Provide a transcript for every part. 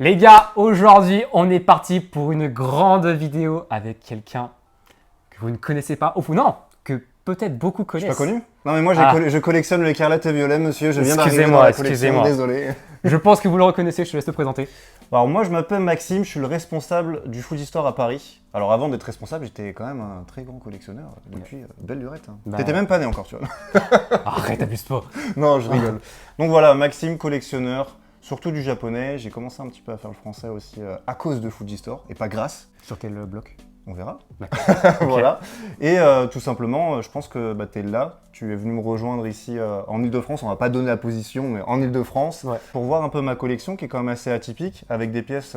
Les gars, aujourd'hui, on est parti pour une grande vidéo avec quelqu'un que vous ne connaissez pas, ou non, que peut-être beaucoup Je suis connaissent. pas connu? Non mais moi je collectionne l'écarlate et violet, monsieur, je viens d'arriver dans la collection, désolé. Je pense que vous le reconnaissez, je te laisse te présenter. Alors moi je m'appelle Maxime, je suis le responsable du Food Store à Paris. Alors avant d'être responsable, j'étais quand même un très grand collectionneur depuis belle lurette. Hein. Bah, T'étais même pas né encore, tu vois. Arrête, abuse pas. Non, je rigole. Donc voilà, Maxime, collectionneur, surtout du japonais. J'ai commencé un petit peu à faire le français aussi à cause de Food Store, et pas grâce. Sur quel bloc? On verra. Okay. Voilà. Et tout simplement, je pense que tu es là. Tu es venu me rejoindre ici en Ile-de-France. On va pas donner la position, mais en Ile-de-France. Ouais. Pour voir un peu ma collection qui est quand même assez atypique, avec des pièces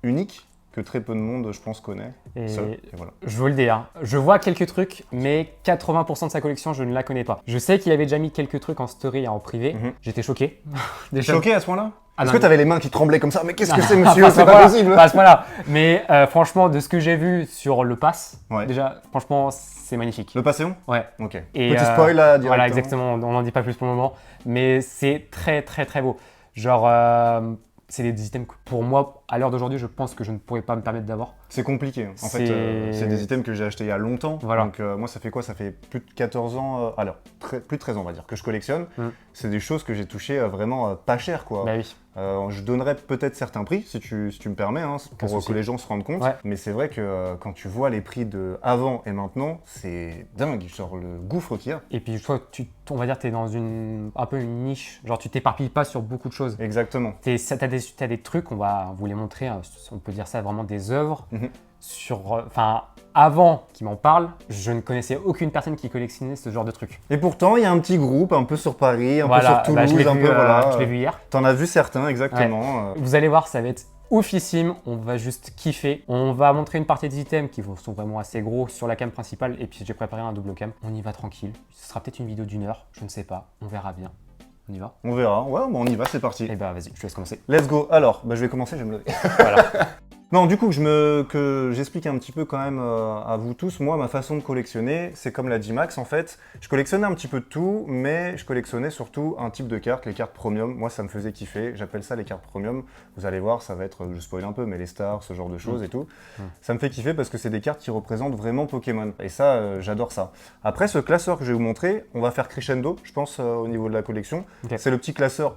uniques que très peu de monde, je pense, connaît. Et voilà. je vous le dis, hein, je vois quelques trucs, mais 80% de sa collection, je ne la connais pas. Je sais qu'il avait déjà mis quelques trucs en story et en privé. J'étais choqué. Déjà. Choqué à ce point-là? Ah, Est-ce que tu avais les mains qui tremblaient comme ça? Mais qu'est-ce que c'est, monsieur? C'est pas possible. Pas à ce point-là. Mais franchement, de ce que j'ai vu sur le pass, déjà, franchement, c'est magnifique. Le Passéon? Ouais. Ok. Et, petit spoil là, directement. Voilà, exactement. On n'en dit pas plus pour le moment. Mais c'est très, très, très beau. Genre, c'est des items que pour moi, à l'heure d'aujourd'hui, je pense que je ne pourrais pas me permettre d'avoir. C'est compliqué. En fait, c'est des items que j'ai achetés il y a longtemps. Voilà. Donc moi, ça fait quoi? Ça fait plus de 14 ans, alors plus de 13 ans, on va dire, que je collectionne. C'est des choses que j'ai touchées vraiment pas cher, quoi. Bah oui. Je donnerais peut-être certains prix, si tu me permets, hein, pour que les gens se rendent compte. Ouais. Mais c'est vrai que quand tu vois les prix de avant et maintenant, c'est dingue, genre le gouffre qu'il y a. Et puis, toi, on va dire, tu es dans un peu une niche. Genre, tu t'éparpilles pas sur beaucoup de choses. Exactement. T'as des trucs, on va vous les montrer, hein, on peut dire ça vraiment des œuvres. Avant qu'ils m'en parlent, je ne connaissais aucune personne qui collectionnait ce genre de trucs. Et pourtant, il y a un petit groupe un peu sur Paris, un peu sur Toulouse, je l'ai vu hier. T'en as vu certains, exactement. Ouais. Vous allez voir, ça va être oufissime, on va juste kiffer. On va montrer une partie des items qui sont vraiment assez gros sur la cam principale et puis j'ai préparé un double cam. On y va tranquille. Ce sera peut-être une vidéo d'1 heure, je ne sais pas, on verra bien. On y va? On verra, ouais, bon, on y va, c'est parti. Et bah vas-y, je te laisse commencer. Let's go. Alors, je vais commencer, je vais me lever. Voilà. Non, du coup, que j'explique un petit peu quand même à vous tous. Moi, ma façon de collectionner, c'est comme l'a dit Max, en fait. Je collectionnais un petit peu de tout, mais je collectionnais surtout un type de cartes, les cartes premium. Moi, ça me faisait kiffer. J'appelle ça les cartes premium. Vous allez voir, ça va être, je spoil un peu, mais les stars, ce genre de choses et tout. Ça me fait kiffer parce que c'est des cartes qui représentent vraiment Pokémon. Et ça, j'adore ça. Après, ce classeur que je vais vous montrer, on va faire crescendo, je pense, au niveau de la collection. Okay. C'est le petit classeur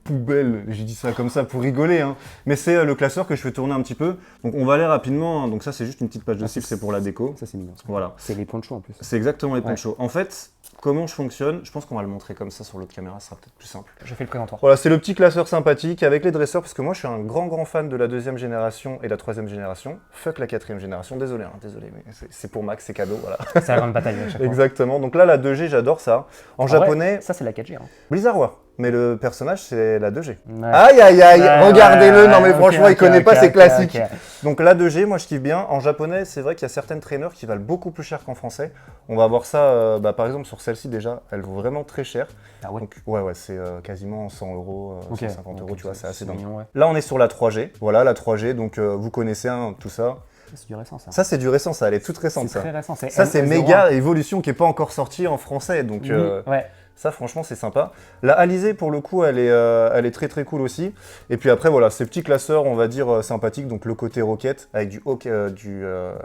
poubelle, j'ai dit ça comme ça pour rigoler, hein. Mais c'est le classeur que je fais tourner un petit peu. Donc on va aller rapidement, donc ça c'est juste une petite page de cible, c'est pour la déco. Ça c'est mignon. Voilà. C'est les ponchos en plus. C'est exactement les ponchos. En fait, comment je fonctionne, je pense qu'on va le montrer comme ça sur l'autre caméra, ça sera peut-être plus simple. Je fais le présentoir. Voilà, c'est le petit classeur sympathique avec les dresseurs, parce que moi je suis un grand fan de la 2e génération et la 3e génération. Fuck la 4e génération, désolé, hein, désolé, mais c'est pour Max, c'est cadeau, voilà. C'est la grande bataille à chaque fois. Exactement, donc là la 2G, j'adore ça. En japonais... Vrai, ça c'est la 4G. Hein. Blizzard War. Mais le personnage, c'est la 2G. Ouais. Aïe, aïe, aïe, regardez-le. Non, mais franchement, il connaît pas ses classiques. Donc, la 2G, moi, je kiffe bien. En japonais, c'est vrai qu'il y a certaines traîneurs qui valent beaucoup plus cher qu'en français. On va voir ça, par exemple, sur celle-ci, déjà. Elle vaut vraiment très cher. Ah ouais. Donc, ouais, c'est quasiment 100 €, 150 €, tu vois, c'est assez dingue. Mignon, ouais. Là, on est sur la 3G. Voilà, la 3G. Donc, vous connaissez tout ça. C'est du récent, ça. Ça, c'est du récent, ça. Elle est toute récente, ça. C'est très récent. Ça, c'est méga évolution qui n'est pas encore sortie en français. Donc, ouais. Ça, franchement, c'est sympa. La Alizé, pour le coup, elle est très cool aussi. Et puis après, voilà, ces petits classeurs, on va dire, sympathiques. Donc le côté Rocket, avec du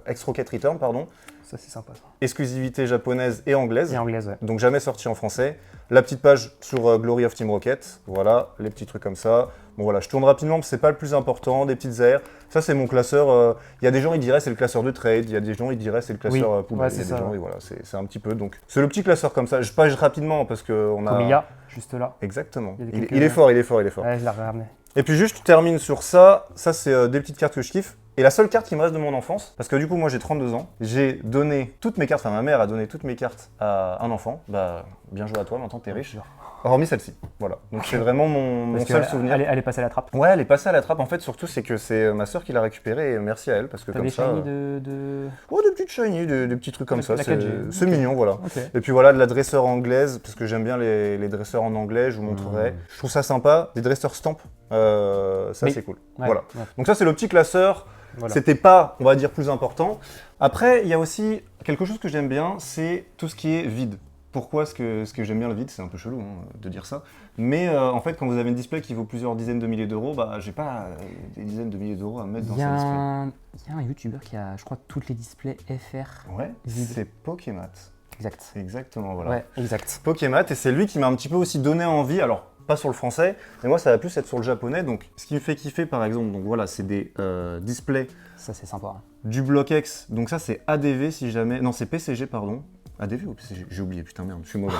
X-Rocket Return, pardon. Ça, c'est sympa, ça. Exclusivité japonaise et anglaise. Et anglaise, ouais. Donc jamais sorti en français. La petite page sur Glory of Team Rocket. Voilà, les petits trucs comme ça. Bon voilà, je tourne rapidement, mais c'est pas le plus important. Des petites airs. Ça, c'est mon classeur. Il y a des gens, ils diraient c'est le classeur de trade. Il y a des gens, ils diraient c'est le classeur poubelle. Ouais, c'est ça. Gens, voilà, c'est un petit peu. Donc c'est le petit classeur comme ça. Je page rapidement parce qu'on a. Comme il y a, juste là. Exactement. Il est fort. Ouais, je l'ai regardé. Et puis juste, je termine sur ça. Ça, c'est des petites cartes que je kiffe. Et la seule carte qui me reste de mon enfance, parce que du coup, moi, j'ai 32 ans. J'ai donné toutes mes cartes, enfin, ma mère a donné toutes mes cartes à un enfant. Bah, bien joué à toi, maintenant, t'es riche. Hormis celle-ci, voilà. Donc c'est vraiment mon seul souvenir. Elle est passée à la trappe. Ouais, elle est passée à la trappe. En fait, surtout, c'est que c'est ma soeur qui l'a récupérée et merci à elle parce que comme ça. Des shiny de... Oh, des petites shiny, des petits trucs comme ça. C'est mignon, voilà. Okay. Et puis voilà, de la dresseur anglaise parce que j'aime bien les dresseurs en anglais. Je vous montrerai. Je trouve ça sympa. Des dresseurs stamp, ça c'est cool. Ouais, voilà. Ouais. Donc ça, c'est le petit classeur. Voilà. C'était pas, on va dire, plus important. Après, il y a aussi quelque chose que j'aime bien, c'est tout ce qui est vide. pourquoi est-ce que j'aime bien le vide, c'est un peu chelou de dire ça. Mais en fait, quand vous avez un display qui vaut plusieurs dizaines de milliers d'euros, bah j'ai pas des dizaines de milliers d'euros à mettre dans ce display. Il y a un youtubeur qui a, je crois, toutes les displays FR. Ouais, vide. c'est Pokémat. Exact. Exactement, voilà. Ouais, exact. Pokémat, et c'est lui qui m'a un petit peu aussi donné envie, alors pas sur le français, mais moi ça va plus être sur le japonais, donc ce qui me fait kiffer par exemple, donc voilà, c'est des displays Ça, c'est sympa. du BlockX, donc ça c'est ADV si jamais, non c'est PCG pardon, ADV ou PCG, j'ai oublié, putain merde, je suis mauvais.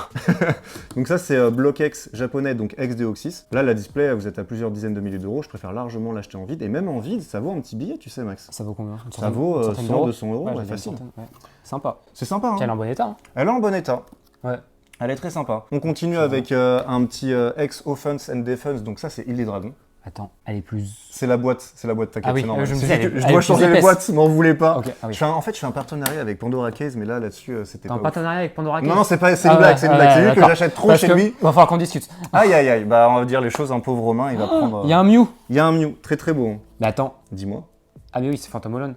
Donc ça c'est BlockX japonais, donc ex-Deoxys. Là la display, vous êtes à plusieurs dizaines de milliers d'euros, je préfère largement l'acheter en vide, et même en vide, ça vaut un petit billet, tu sais Max. Ça vaut combien? Ça vaut 100, 200 euros, ouais, ouais, facile. Ouais. Sympa. C'est sympa, hein. Elle est en bon état. Hein. Elle est en bon état. Ouais. Elle est très sympa. On continue avec un petit ex-Offense and Defense, donc ça c'est Île des Dragons. Attends, elle est plus. C'est la boîte, t'inquiète, Ah oui, c'est normal. je me C'est disais, juste que elle je est dois plus changer les épaisse. boîtes, m'en voulez pas. Ok, ah oui. En fait, je fais un partenariat avec Pandora Case, mais là, là-dessus, c'était T'es pas en ouf. partenariat avec Pandora Case? Non, c'est une Ah blague, ouais, c'est une blague. C'est lui que d'accord. j'achète trop Parce chez que- lui. Va falloir qu'on discute. Aïe, aïe, aïe. Bah, on va dire les choses, un pauvre Romain, il va prendre... Il y a un Mew. Il y a un Mew, très très beau. Hein. Mais attends. Dis-moi. Ah, mais oui, c'est Phantom Holon.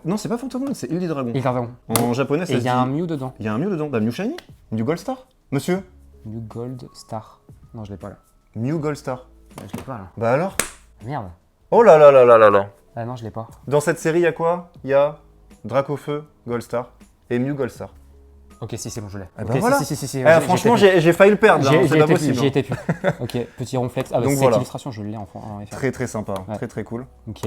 Non, c'est pas Phantom Moon, c'est Île des Dragons. Il Dragon. En japonais, ça Et se il dit... y a un Mew dedans. Il y a un Mew dedans. Bah, Mew Shiny. Mew Gold Star. Monsieur. Mew Gold Star. Non, je l'ai pas là. Mew Gold Star. Ouais, je l'ai pas là. Bah alors. Merde. Oh là là là là là là. Ah non, je l'ai pas. Dans cette série, il y a quoi? Il y a Dracofeu, Gold Star et Mew Gold Star. Ok, si, c'est bon, je l'ai. Ah Ok, bah si, voilà. si, Franchement, j'ai failli le perdre, là, hein, c'est pas possible. J'y étais plus. Ok, petit ronflex. Ah bah Donc cette voilà. illustration, je l'ai en FR. Très très sympa, Ouais. très très cool. Ok.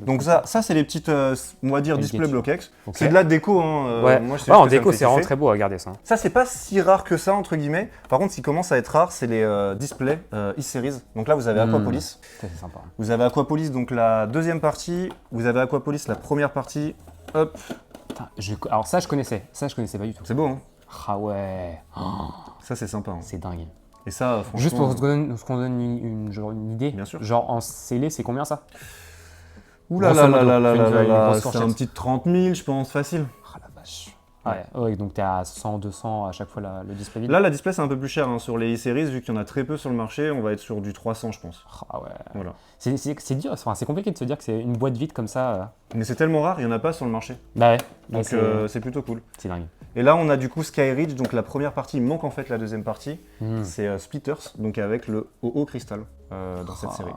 Donc ça c'est les petites, on va dire, Elle display gauge. BlockX. Ok. C'est de la déco, hein. Ouais, Moi, je sais ouais, juste en que ça me déco, fait c'est vraiment kiffer. très beau à regarder ça. Ça, c'est pas si rare que ça, entre guillemets. Par contre, ce qui commence à être rare, c'est les displays e-Series. Donc là, vous avez Aquapolis. Ça, c'est sympa. Vous avez Aquapolis, donc la deuxième partie. Vous avez Aquapolis, la première partie. Hop, Putain, alors ça, je connaissais. Ça, je connaissais pas du tout. c'est beau, hein. Ah ouais. Oh, Ça, c'est sympa. Hein. c'est dingue. Et ça, franchement... Juste pour se qu'on donne genre une idée. Bien sûr. Genre en scellé, c'est combien ça? Ouh là là Grosso là modo, là fais là une- là une là, grosse c'est fourchette. un petit 30 000, je pense, facile. Ah la vache. Ouais, donc t'es à 100, 200 à chaque fois le display vide. Là, la display, c'est un peu plus cher hein, sur les e-series, vu qu'il y en a très peu sur le marché, on va être sur du 300, je pense. Ah ouais. Voilà. C'est dur, enfin, c'est compliqué de se dire que c'est une boîte vide comme ça. Mais c'est tellement rare, il n'y en a pas sur le marché. Bah ouais. Donc Ouais, c'est plutôt cool. c'est dingue. Et là, on a du coup Skyridge, donc la première partie, il manque en fait la deuxième partie. Hmm. C'est Splitters, donc avec le OO Crystal dans cette Ah, série. ouais.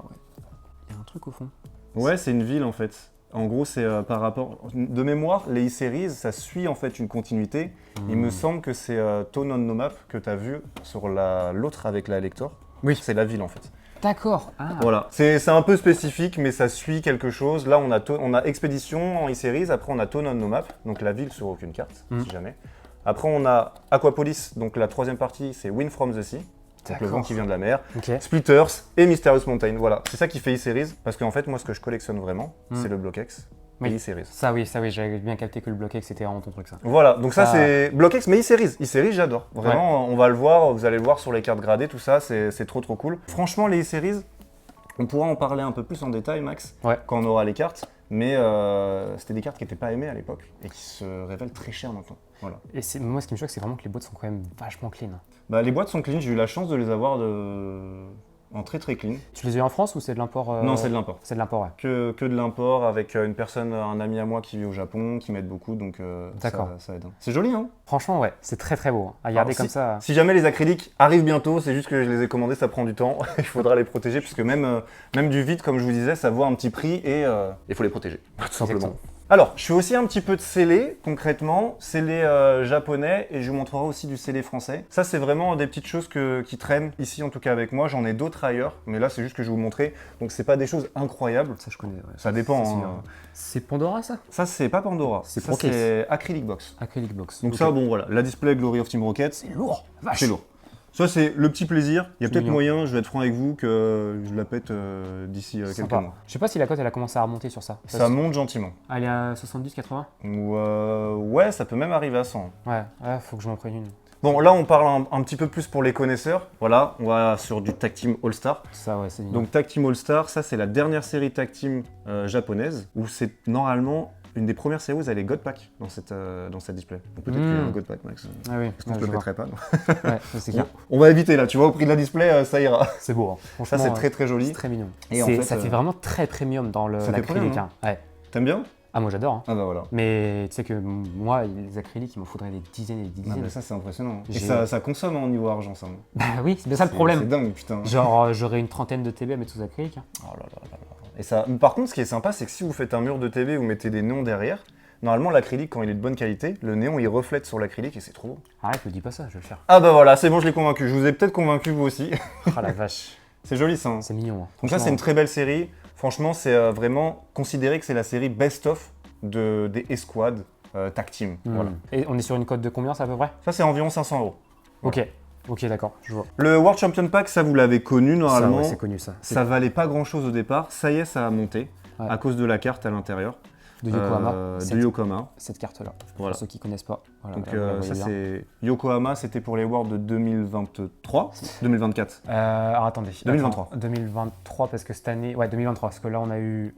Il y a un truc au fond. Ouais, c'est une ville en fait. En gros, c'est par rapport. De mémoire, les e-series, ça suit en fait une continuité. Il me semble que c'est Tone on No Map que tu as vu sur l'autre avec la Lector. Oui. C'est la ville en fait. D'accord. Ah. Voilà. C'est un peu spécifique, mais ça suit quelque chose. Là, on a Expédition en e-series. Après, on a Tone on No Map, donc la ville sur aucune carte, si jamais. Après, on a Aquapolis, donc la troisième partie, c'est Wind from the Sea. Donc le vent qui vient de la mer, Ok. Splitters et Mysterious Mountain. Voilà, c'est ça qui fait e-series. Parce qu'en fait, moi, ce que je collectionne vraiment, c'est le BlockX Oui. et e-series. Ça oui, j'avais bien capté que le bloqué, que c'était vraiment ton truc ça. Voilà, donc ça, Ça- c'est BlockX, mais e-series. E-series, j'adore. Vraiment, on va le voir, vous allez le voir sur les cartes gradées, tout ça, c'est trop cool. Franchement, les e-series, on pourra en parler un peu plus en détail, Max, Ouais. quand on aura les cartes. Mais c'était des cartes qui n'étaient pas aimées à l'époque et qui se révèlent très chères maintenant. Voilà. Et moi, ce qui me choque, c'est vraiment que les boîtes sont quand même vachement clean. Bah, les boîtes sont clean, j'ai eu la chance de les avoir en très très clean. Tu les as eu en France ou c'est de l'import Non, c'est de l'import. C'est de l'import, ouais. Que de l'import avec une personne, un ami à moi qui vit au Japon, qui m'aide beaucoup, donc D'accord. ça aide. C'est joli, hein? Franchement, ouais, c'est très très beau. Hein. À regarder Alors, comme ça. Si jamais les acryliques arrivent bientôt, c'est juste que je les ai commandés, ça prend du temps. Il faudra les protéger, puisque même du vide, comme je vous disais, ça vaut un petit prix et il faut les protéger, tout simplement. Exactement. Alors, je fais aussi un petit peu de scellé, concrètement, scellé japonais, et je vous montrerai aussi du scellé français. Ça, c'est vraiment des petites choses qui traînent ici, en tout cas avec moi. J'en ai d'autres ailleurs, mais là, c'est juste que je vais vous montrer. Donc, c'est pas des choses incroyables. Ça, je connais. Ouais. Ça dépend. C'est hein. sûr. C'est Pandora, ça? Ça, c'est pas Pandora. C'est Ça, Procase. c'est Acrylic Box. Acrylic Box. Donc Ok. ça, bon, voilà. La display Glory of Team Rocket, C'est lourd. Vache. c'est lourd. Ça, c'est le petit plaisir. Il y a C'est peut-être mignon. moyen, je vais être franc avec vous, que je la pète d'ici quelques Sympa. mois. Je sais pas si la cote elle a commencé à remonter sur ça. Ça monte gentiment. Elle est à 70, 80? Ou, ouais, ça peut même arriver à 100. Ouais, faut que je m'en prenne une. Bon, là, on parle un petit peu plus pour les connaisseurs. Voilà, on va sur du Tag Team All-Star. Ça, ouais, c'est mignon. Donc, Tag Team All-Star, ça, c'est la dernière série Tag Team japonaise, où c'est normalement une des premières séries où vous avez les God Pack dans cette display. Donc, peut-être qu'il y a un God Pack, Max. Ah oui, Parce qu'on ouais, ne te je le vois. mettrait pas, non? Ouais, ça, c'est clair. On va éviter, là. Tu vois, au prix de la display, ça ira. C'est beau. Hein. Ça, Franchement, c'est très, très joli. c'est très mignon. Et en fait, ça fait vraiment très premium dans ça fait l'acrylique. premium, Hein. Ouais. T'aimes bien? Ah, moi j'adore. Hein. Ah bah voilà. Mais tu sais que moi, les acryliques, il m'en faudrait des dizaines et des Ah dizaines. bah ça c'est impressionnant. Et J'ai- ça consomme en niveau argent ça. Bah oui, c'est bien ça le C'est problème. dingue putain. Genre, j'aurais une trentaine de TB à mettre sous acrylique. Hein. Oh là là là là. Et ça, par contre, ce qui est sympa, c'est que si vous faites un mur de TV, vous mettez des néons derrière. Normalement, l'acrylique, quand il est de bonne qualité, le néon il reflète sur l'acrylique et c'est trop beau. Arrête, me dis pas ça, je vais le faire. Ah bah voilà, c'est bon, je l'ai convaincu. Je vous ai peut-être convaincu vous aussi. Ah la vache, C'est joli ça. Hein. c'est mignon. Hein. Donc ça, c'est une très belle série. Franchement, c'est vraiment considéré que c'est la série best-of des Esquad Tag Team. Voilà. Et on est sur une cote de combien, ça à peu près? Ça, c'est environ 500 €. Ok, ok, d'accord, je vois. Le World Champion Pack, ça vous l'avez connu normalement. Ça, ouais, c'est connu ça. Ça valait pas grand-chose au départ. Ça y est, ça a monté Ouais. à cause de la carte à l'intérieur. De Yokohama. De Yokohama. Cette carte-là. Voilà. Pour ceux qui connaissent pas. Voilà, Donc là, vous la voyez ça bien. c'est Yokohama, c'était pour les Worlds de 2023, 2024. Alors attendez. 2023. Attends, 2023 parce que cette année. Ouais, 2023 parce que là on a eu.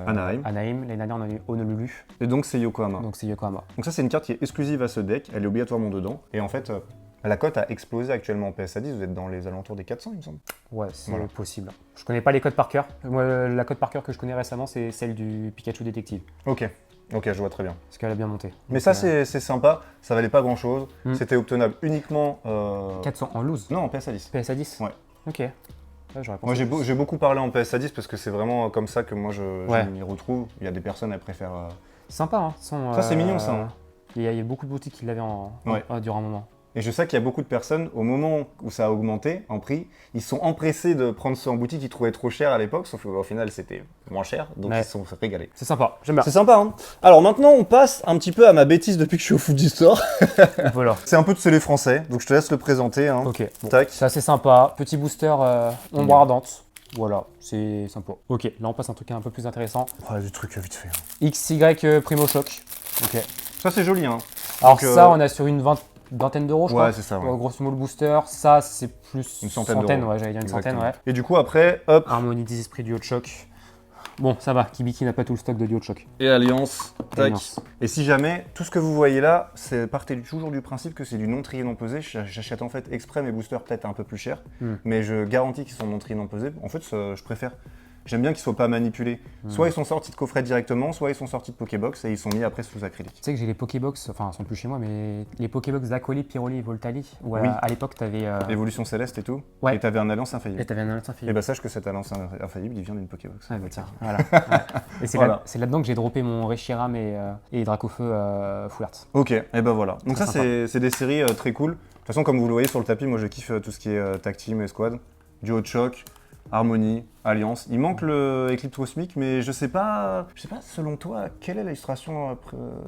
Anaheim. L'année dernière on a eu Honolulu. Et donc c'est Yokohama. Donc c'est Yokohama. Donc ça c'est une carte qui est exclusive à ce deck, elle est obligatoirement dedans. Et en fait, la cote a explosé actuellement en PSA 10, vous êtes dans les alentours des 400 il me semble. Ouais, c'est Voilà. possible. Je connais pas les codes par cœur. Moi, la code par cœur que je connais récemment, c'est celle du Pikachu Détective. Ok, je vois très bien. Parce qu'elle a bien monté. Mais Donc, ça c'est sympa, ça valait pas grand chose. C'était obtenable uniquement... 400 en loose. Non, en PSA 10. PSA 10. Ouais. Ok. Ouais, j'aurais Moi pensé plus. j'ai beaucoup parlé en PSA 10 parce que c'est vraiment comme ça que moi je Ouais. m'y retrouve. Il y a des personnes, elles préfèrent... Sympa, hein. Ça, c'est mignon, ça, hein. Il y a beaucoup de boutiques qui l'avaient Ouais. durant un moment. Et je sais qu'il y a beaucoup de personnes, au moment où ça a augmenté en prix, ils sont empressés de prendre ça en boutique, ils trouvaient trop cher à l'époque, sauf qu'au final c'était moins cher, donc Ouais. ils se sont régalés. C'est sympa, j'aime bien. C'est sympa, hein. Alors maintenant on passe un petit peu à ma bêtise depuis que je suis au Food Store. Voilà. C'est un peu de c'est les français, donc je te laisse le présenter. Hein. Ok. Bon. Tac. C'est assez sympa. Petit booster ombre ardente. Voilà, c'est sympa. Ok, là on passe à un truc un peu plus intéressant. Oh, du truc vite fait. XY Primo Choc. Ok. Ça c'est joli, hein. Alors Donc, ça, on a sur une vingtaine d'euros, je crois. Ouais, c'est ça. Ouais. Grosso modo le booster. Ça, c'est plus Une centaine d'euros. ouais, j'allais dire une centaine, Exactement. ouais. Et du coup après, hop, Harmonie des esprits du Hot Choc. Bon, ça va, Kibiki n'a pas tout le stock de du Hot Choc. et Alliance, tac. Alliance. Et si jamais, tout ce que vous voyez là, partez toujours du principe que c'est du non trié non pesé. J'achète en fait exprès mes boosters peut-être un peu plus chers, mais je garantis qu'ils sont non triés non pesés. En fait, je préfère. J'aime bien qu'ils soient pas manipulés. Soit ils sont sortis de coffret directement, soit ils sont sortis de Pokébox et ils sont mis après sous acrylique. Tu sais que j'ai les Pokébox, enfin, elles sont plus chez moi, mais les Pokébox d'Acoli, Pyroli et Voltali, où Oui. à l'époque, t'avais. L'évolution céleste et tout. Ouais. Et t'avais un alliance infaillible. Et t'avais un alliance Et infaillible. bah sache que cette alliance infaillible, il vient d'une Pokébox. Ah bah tiens, voilà. Ouais. Et c'est Voilà. c'est là-dedans que j'ai droppé mon Reshiram et Dracofeu Full Art. Ok, et ben voilà. Donc Très ça sympa. c'est des séries très cool. De toute façon comme vous le voyez sur le tapis, moi je kiffe tout ce qui est tag team et squad. Du Hot Choc, Harmonie, Alliance. Il manque le Eclipse Cosmic, mais je sais pas selon toi, quelle est l'illustration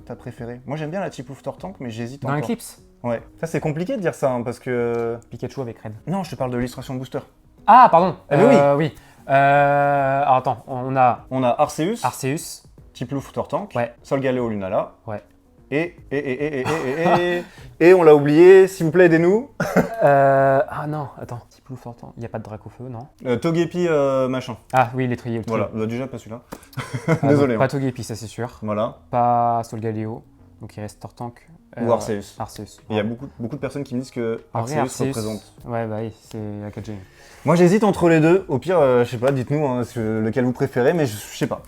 ta préférée? Moi j'aime bien la Chiplouf Tortank, mais j'hésite Dans encore. Eclipse, Ouais. Ça c'est compliqué de dire ça, hein, parce que... Pikachu avec Red. Non, je te parle de l'illustration booster. Ah, pardon. oui. Oui. Alors attends, on a On a Arceus, Arceus. Chiplouf Tortank, Ouais. Solgaleo Lunala, Ouais. et on l'a oublié, s'il vous plaît aidez-nous. Ah non, attends. Petit plouf sortant. Il n'y a pas de Dracofeu, non? Togepi machin. Ah oui, l'étrier. le Voilà, trio. bah, déjà pas celui-là. Ah, Désolé. donc, pas hein. Togepi, ça c'est sûr. Voilà. Pas Solgaleo. Donc il reste Tortank. Ou Arceus. Arceus. Et il y a beaucoup de personnes qui me disent que En vrai, Arceus représente. Ouais, bah oui, c'est AKG. Moi j'hésite entre les deux. Au pire, je sais pas, dites-nous hein, lequel vous préférez, mais je sais pas.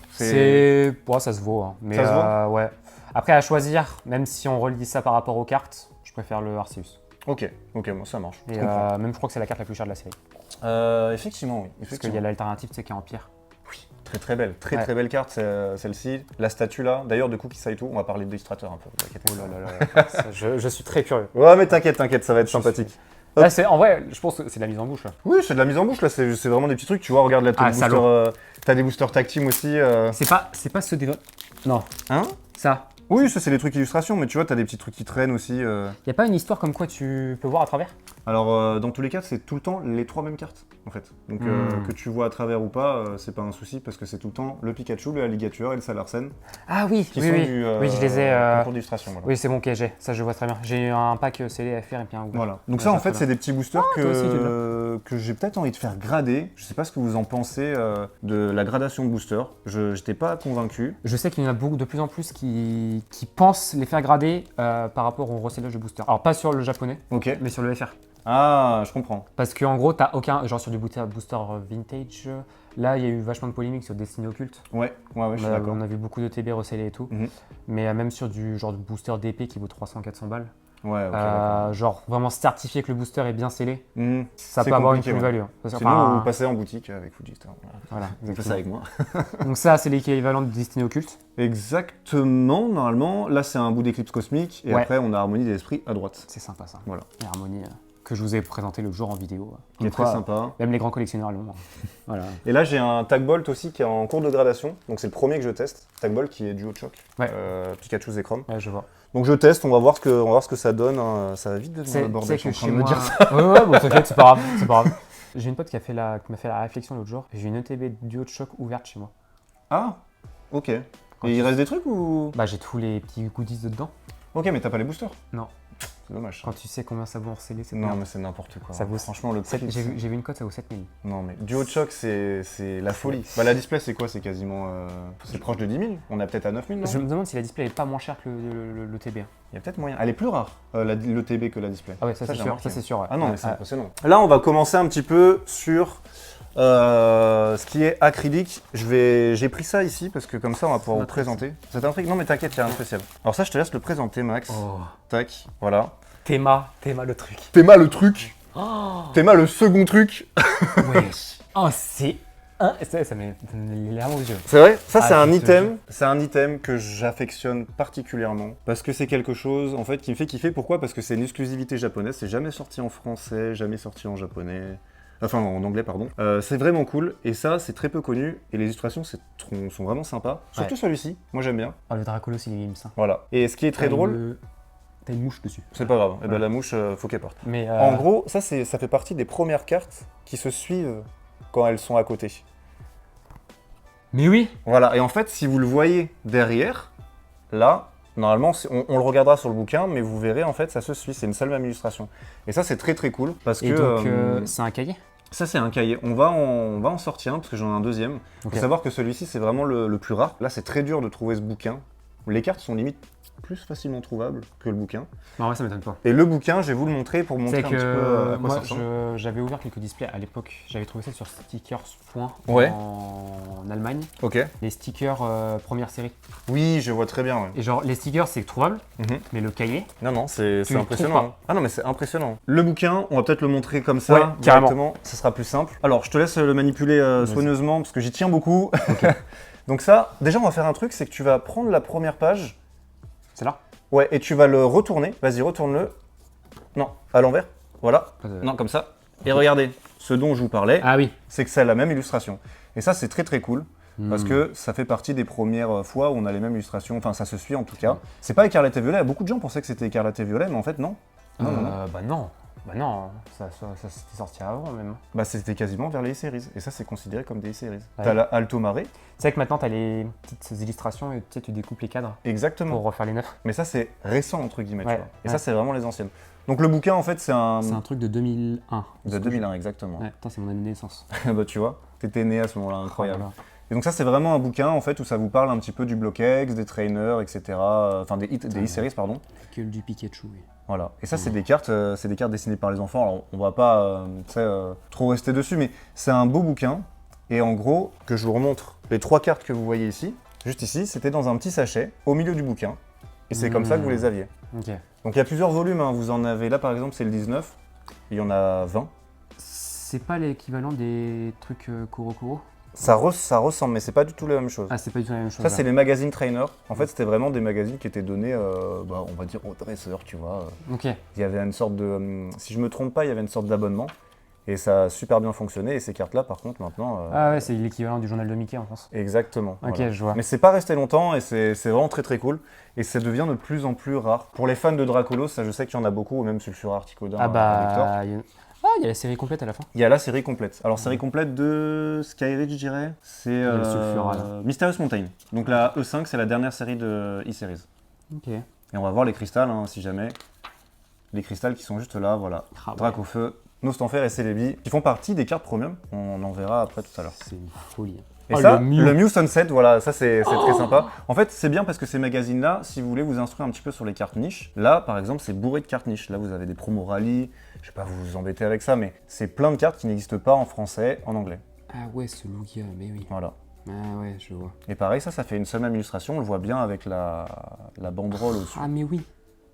Bon, ça se vaut. Hein. Mais, Ça se vaut ouais. Après, à choisir, même si on relie ça par rapport aux cartes, je préfère le Arceus. Ok, bon, ça marche. Et Je comprends. même je crois que c'est la carte la plus chère de la série. Effectivement, oui. Parce qu'il y a l'alternative, c'est qui est en pierre. Très belle, Ouais. très belle carte celle-ci. La statue là, d'ailleurs de Cookie Saito, on va parler d'illustrateur un peu. vous inquiétez Oh pas. là là, ça, je suis très curieux. Ouais mais t'inquiète, ça va être sympathique. Là, en vrai, je pense que c'est de la mise en bouche. Là. Oui, c'est de la mise en bouche là, c'est vraiment des petits trucs. Tu vois, regarde là, t'as Ah, des salaud. boosters, t'as des boosters tag team aussi. C'est pas ceux des... Non, Hein? ça. Oui, ça c'est les trucs illustration, mais tu vois, t'as des petits trucs qui traînent aussi. Y a pas une histoire comme quoi tu peux voir à travers? Alors, dans tous les cas, c'est tout le temps les 3 mêmes cartes, en fait. Donc, que tu vois à travers ou pas, c'est pas un souci, parce que c'est tout le temps le Pikachu, le Alligator et le Salarsen, Ah oui, qui oui, sont oui. du Oui, je les ai... concours d'illustration. Voilà. Oui, c'est bon, j'ai. Ça, je vois très bien. J'ai eu un pack scellé FR et puis un ouvert. Voilà. Donc Ouais, ça, en ça, fait, très c'est des petits boosters toi aussi, tu que j'ai peut-être envie de faire grader. Je sais pas ce que vous en pensez de la gradation de boosters. Je n'étais pas convaincu. Je sais qu'il y en a beaucoup, de plus en plus qui pensent les faire grader par rapport au recelage de booster. Alors, pas sur le japonais, Ok. mais sur le FR. Ah, je comprends. Parce qu'en gros, t'as aucun... Genre sur du booster vintage, Là, il y a eu vachement de polémiques sur Destiny Occult. Ouais, je suis d'accord. On a vu beaucoup de TB recélés et tout. Mais même sur du genre de booster d'épée qui vaut 300-400 balles. Ouais, ok, d'accord. Genre vraiment certifié que le booster est bien scellé. Ça C'est peut avoir une compliqué, plus-value. Sinon, vous passez en boutique avec Fujistar. Voilà, Vous faites ça avec moi. Donc ça, c'est l'équivalent de Destiny Occult. Exactement, normalement. Là, c'est un bout d'éclipse cosmique. Et après, on a Harmonie des esprits à droite. C'est sympa ça. Voilà. Et Harmonie que je vous ai présenté le jour en vidéo. Qui est très sympa. Même les grands collectionneurs l'ont. Voilà. Et là, j'ai un Tagbolt aussi qui est en cours de gradation. Donc, c'est le premier que je teste. Tagbolt qui est duo de choc. Ouais. Pikachu et Chrome. Ouais, je vois. Donc, je teste, on va voir ce que ça donne. Ça va vite devenir le bordel. C'est que Je suis chez en train de me moi... dire ça. Ouais, bon, t'inquiète, c'est pas grave. C'est pas grave. J'ai une pote qui m'a fait la réflexion l'autre jour. J'ai une ETB duo de choc ouverte chez moi. Ah, ok. Et il reste des trucs ou... Bah, j'ai tous les petits goodies dedans. Ok, mais t'as pas les boosters? Non. C'est dommage. Quand tu sais combien ça vaut en scellé, c'est Non, mais c'est n'importe quoi. Ça vaut franchement le prix. J'ai vu une cote, ça vaut 7000. Non, mais duo de choc, c'est la folie. Bah, la display, c'est quoi? C'est quasiment. C'est proche de 10 000. On est peut-être à 9 000, non? Je me demande si la display est pas moins chère que le TB. Il y a peut-être moyen. Elle est plus rare, le TB que la display. Ah ouais, ça c'est sûr. Ça c'est sûr. Ouais. Ah non, mais c'est impressionnant. Là, on va commencer un petit peu sur ce qui est acrylique. J'ai pris ça ici parce que comme ça, on va pouvoir vous présenter. C'est un truc. Non, mais t'inquiète, il y a un spécial. Alors ça, je te laisse le présenter, Max. Oh. Tac, voilà. Théma le truc. Théma le truc. Oh. Théma le second truc. Wesh. Oh, c'est ça met les larmes aux yeux. C'est vrai? Ça, c'est un item. C'est un item que j'affectionne particulièrement parce que c'est quelque chose en fait qui me fait kiffer. Pourquoi? Parce que c'est une exclusivité japonaise. C'est jamais sorti en français, jamais sorti en japonais. Enfin, en anglais, pardon. C'est vraiment cool. Et ça, c'est très peu connu. Et les illustrations sont vraiment sympas. Surtout celui-ci. Moi, j'aime bien. Ah, le Dracolos, il est ça. Voilà. Et ce qui est très drôle... T'as une mouche dessus. C'est pas grave. Et ben la mouche, faut qu'elle parte. Mais En gros, ça fait partie des premières cartes qui se suivent quand elles sont à côté. Mais oui. Voilà. Et en fait, si vous le voyez derrière, là, normalement, on le regardera sur le bouquin, mais vous verrez, en fait, ça se suit. C'est une seule même illustration. Et ça, c'est très très cool. Parce Et que, donc, c'est un cahier? Ça, c'est un cahier. On va en sortir un, parce que j'en ai un deuxième. Il faut savoir que celui-ci, c'est vraiment le plus rare. Là, c'est très dur de trouver ce bouquin. Les cartes sont limite plus facilement trouvables que le bouquin. Non, ouais, ça m'étonne pas. Et le bouquin, je vais vous le montrer pour montrer un petit peu à quoi ça ressemble. Moi, j'avais ouvert quelques displays à l'époque. J'avais trouvé ça sur Stickers. Ouais. En Allemagne. Ok. Les stickers première série. Oui, je vois très bien. Ouais. Et genre, les stickers, c'est trouvable, mais le cahier... Non, c'est le impressionnant. Ah non, mais c'est impressionnant. Le bouquin, on va peut-être le montrer comme ça, ouais, directement. Ce sera plus simple. Alors, je te laisse le manipuler soigneusement, parce que j'y tiens beaucoup. Okay. Donc ça, déjà, on va faire un truc, c'est que tu vas prendre la première page. C'est là? Ouais, et tu vas le retourner. Vas-y, retourne-le. Non, à l'envers. Voilà. Non, comme ça. Et regardez, ce dont je vous parlais, c'est que c'est la même illustration. Et ça, c'est très très cool. Parce que ça fait partie des premières fois où on a les mêmes illustrations. Enfin, ça se suit en tout cas. C'est pas écarlate et violet. Beaucoup de gens pensaient que c'était écarlate et violet, mais en fait, non. Bah non, ça c'était sorti avant même. Bah c'était quasiment vers les e-series. Et ça, c'est considéré comme des e-series. Ouais. T'as la Alto Mare. C'est vrai que maintenant, t'as les petites illustrations et tu découpes les cadres. Exactement. Pour refaire les neufs. Mais ça, c'est récent, entre guillemets. Tu vois. Et ça, c'est vraiment les anciennes. Donc le bouquin, en fait, c'est un... C'est un truc de 2001. De 2001, exactement. Ouais, putain, c'est mon année de naissance. Bah tu vois, t'étais né à ce moment-là, incroyable. Voilà. Et donc ça, c'est vraiment un bouquin, en fait, où ça vous parle un petit peu du BlockX, des trainers, etc. Enfin, des e-series, pardon. Que du Pikachu, oui. Voilà. Et ça, c'est des cartes dessinées par les enfants. Alors, on va pas trop rester dessus, mais c'est un beau bouquin. Et en gros, que je vous remontre les 3 cartes que vous voyez ici, juste ici, c'était dans un petit sachet, au milieu du bouquin. Et c'est comme ça que vous les aviez. Okay. Donc il y a plusieurs volumes, hein. Vous en avez là, par exemple, c'est le 19. Il y en a 20. C'est pas l'équivalent des trucs Kuro. Ça ressemble, mais c'est pas du tout la même chose. Ah, c'est pas du tout la même chose. Ça, c'est les magazines trainer. En fait, c'était vraiment des magazines qui étaient donnés, on va dire, aux dresseurs, tu vois. Ok. Il y avait une sorte de... si je me trompe pas, il y avait une sorte d'abonnement. Et ça a super bien fonctionné. Et ces cartes-là, par contre, maintenant... Ah ouais, c'est l'équivalent du journal de Mickey en France. Exactement. Ok, voilà. je vois. Mais c'est pas resté longtemps et c'est vraiment très très cool. Et ça devient de plus en plus rare. Pour les fans de Dracolos, ça, je sais qu'il y en a beaucoup, même sur Articodin. Ah bah... il y a la série complète à la fin. Il y a la série complète. Alors, série complète de Skyridge, je dirais. C'est Mysterious Mountain. Donc la E5, c'est la dernière série de e-series. Ok. Et on va voir les cristals, hein, si jamais. Les cristals qui sont juste là, voilà. Drac au feu, Nostanfer et Celebi, qui font partie des cartes premium. On en verra après tout à l'heure. C'est une folie. Et ça, le Mew Sunset, voilà, ça c'est très sympa. En fait, c'est bien parce que ces magazines-là, si vous voulez vous instruire un petit peu sur les cartes niches, là, par exemple, c'est bourré de cartes niches. Là, vous avez des promos rallye, je vais pas vous embêter avec ça, mais c'est plein de cartes qui n'existent pas en français, en anglais. Ah ouais, ce Lugia, mais oui. Voilà. Ah ouais, je vois. Et pareil, ça fait une seule même illustration, on le voit bien avec la banderole au-dessus. Ah mais oui.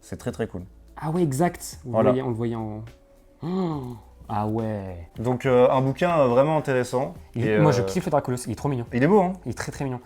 C'est très très cool. Ah ouais, exact. Voilà. On le voyait en... Oh. Ah ouais. Donc un bouquin vraiment intéressant. Et, Moi je kiffe le Dracolos, il est trop mignon. Il est beau, hein? Il est très très mignon.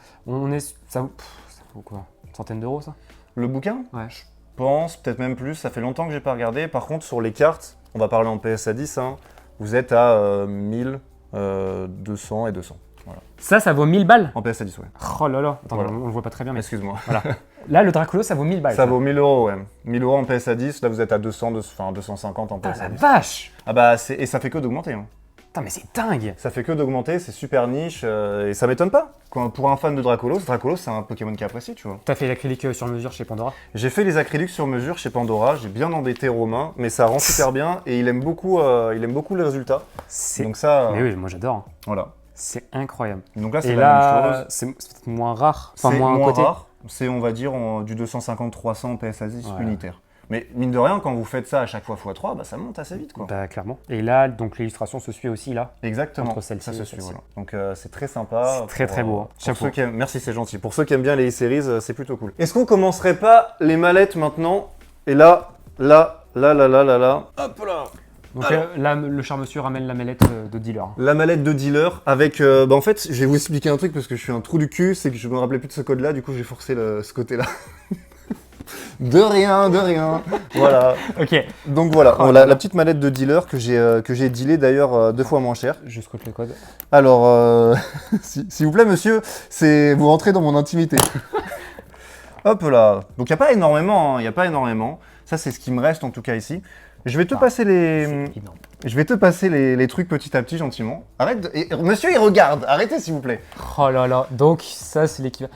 Ça vaut quoi? Une centaine d'euros ça? Le bouquin? Ouais. Je pense, peut-être même plus, ça fait longtemps que j'ai pas regardé. Par contre, sur les cartes, on va parler en PSA 10, hein, vous êtes à 1000, 200 et 200. Voilà. Ça vaut 1000 balles? En PSA 10, ouais. Oh là là. Attends, Voilà. on le voit pas très bien mais... Excuse-moi. Voilà. Là le Dracolos ça vaut 1000 balles. Ça vaut 1000 euros, ouais. 1000 euros en PSA 10, là vous êtes à 200, enfin 250 en Ah PSA la 10. vache. Ah bah, et ça fait que d'augmenter, hein. Putain mais c'est dingue. Ça fait que d'augmenter, c'est super niche, et ça m'étonne pas. Pour un fan de Dracolos c'est un Pokémon qui apprécie, tu vois. T'as fait l'acrylique sur mesure chez Pandora? J'ai fait les acryliques sur mesure chez Pandora, j'ai bien embêté Romain, mais ça rend super bien, et il aime beaucoup les résultats. Donc ça, Mais oui, moi j'adore. voilà. C'est incroyable. Donc là, Et c'est la même là, chose. c'est peut-être moins rare. Enfin, C'est moins moins coté. rare, c'est on va dire du 250-300 PSA 10 Ouais. unitaire. Mais mine de rien, quand vous faites ça à chaque fois x3, bah, ça monte assez vite, quoi. Bah clairement. Et là, donc l'illustration se suit aussi là. Exactement, Entre celle-ci ça et se suit, celle-ci. voilà. Donc c'est très sympa. C'est très, très beau, hein. Pour Chapeau. ceux qui aiment... Merci, c'est gentil. Pour ceux qui aiment bien les e-series, c'est plutôt cool. Est-ce qu'on commencerait pas les mallettes maintenant? Et là, hop là. Donc là, le charmessus ramène la mallette de dealer. La mallette de dealer avec... en fait, je vais vous expliquer un truc parce que je suis un trou du cul, c'est que je me rappelais plus de ce code-là, du coup j'ai forcé ce côté-là. De rien. Voilà. Ok. Donc voilà, Oh, la petite mallette de dealer que j'ai dealé d'ailleurs 2 fois moins cher. Je scrute le code. Alors, s'il vous plaît monsieur, vous rentrez dans mon intimité. Hop là. Donc il n'y a pas énormément, Ça c'est ce qui me reste en tout cas ici. Je vais te passer C'est énorme. Je vais te passer les trucs petit à petit gentiment. Monsieur il regarde, arrêtez s'il vous plaît. Oh là là. Donc ça, c'est l'équivalent.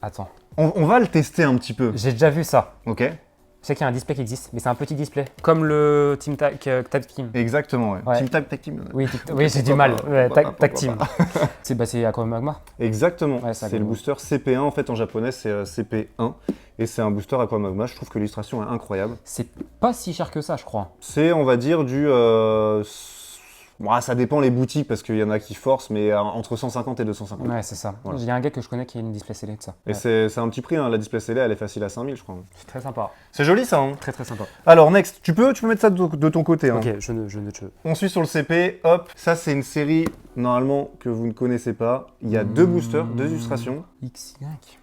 Attends. On va le tester un petit peu. J'ai déjà vu ça. Ok. Je sais qu'il y a un display qui existe, mais c'est un petit display. Comme le Team Tag Team. Exactement, ouais. Ouais. Team Tag Team. Oui, oui j'ai du mal. Ouais, Tag Team. C'est Aqua Magma. Exactement. Ouais, ça c'est le go. booster CP1 en fait en japonais c'est CP1 et c'est un booster Aqua Magma. Je trouve que l'illustration est incroyable. C'est pas si cher que ça, je crois. C'est on va dire du bon, ça dépend les boutiques parce qu'il y en a qui forcent mais entre 150 et 250. Ouais, c'est ça. Voilà. Il y a un gars que je connais qui a une display scellée de ça. Et Ouais. c'est un petit prix, hein. La display scellée elle est facile à 5000 je crois. C'est très sympa. C'est joli ça, hein. Très très sympa. Alors next, tu peux mettre ça de ton côté, hein. Ok, je ne. On suit sur le CP, hop, ça c'est une série normalement que vous ne connaissez pas. Il y a 2 boosters, 2 illustrations. XY.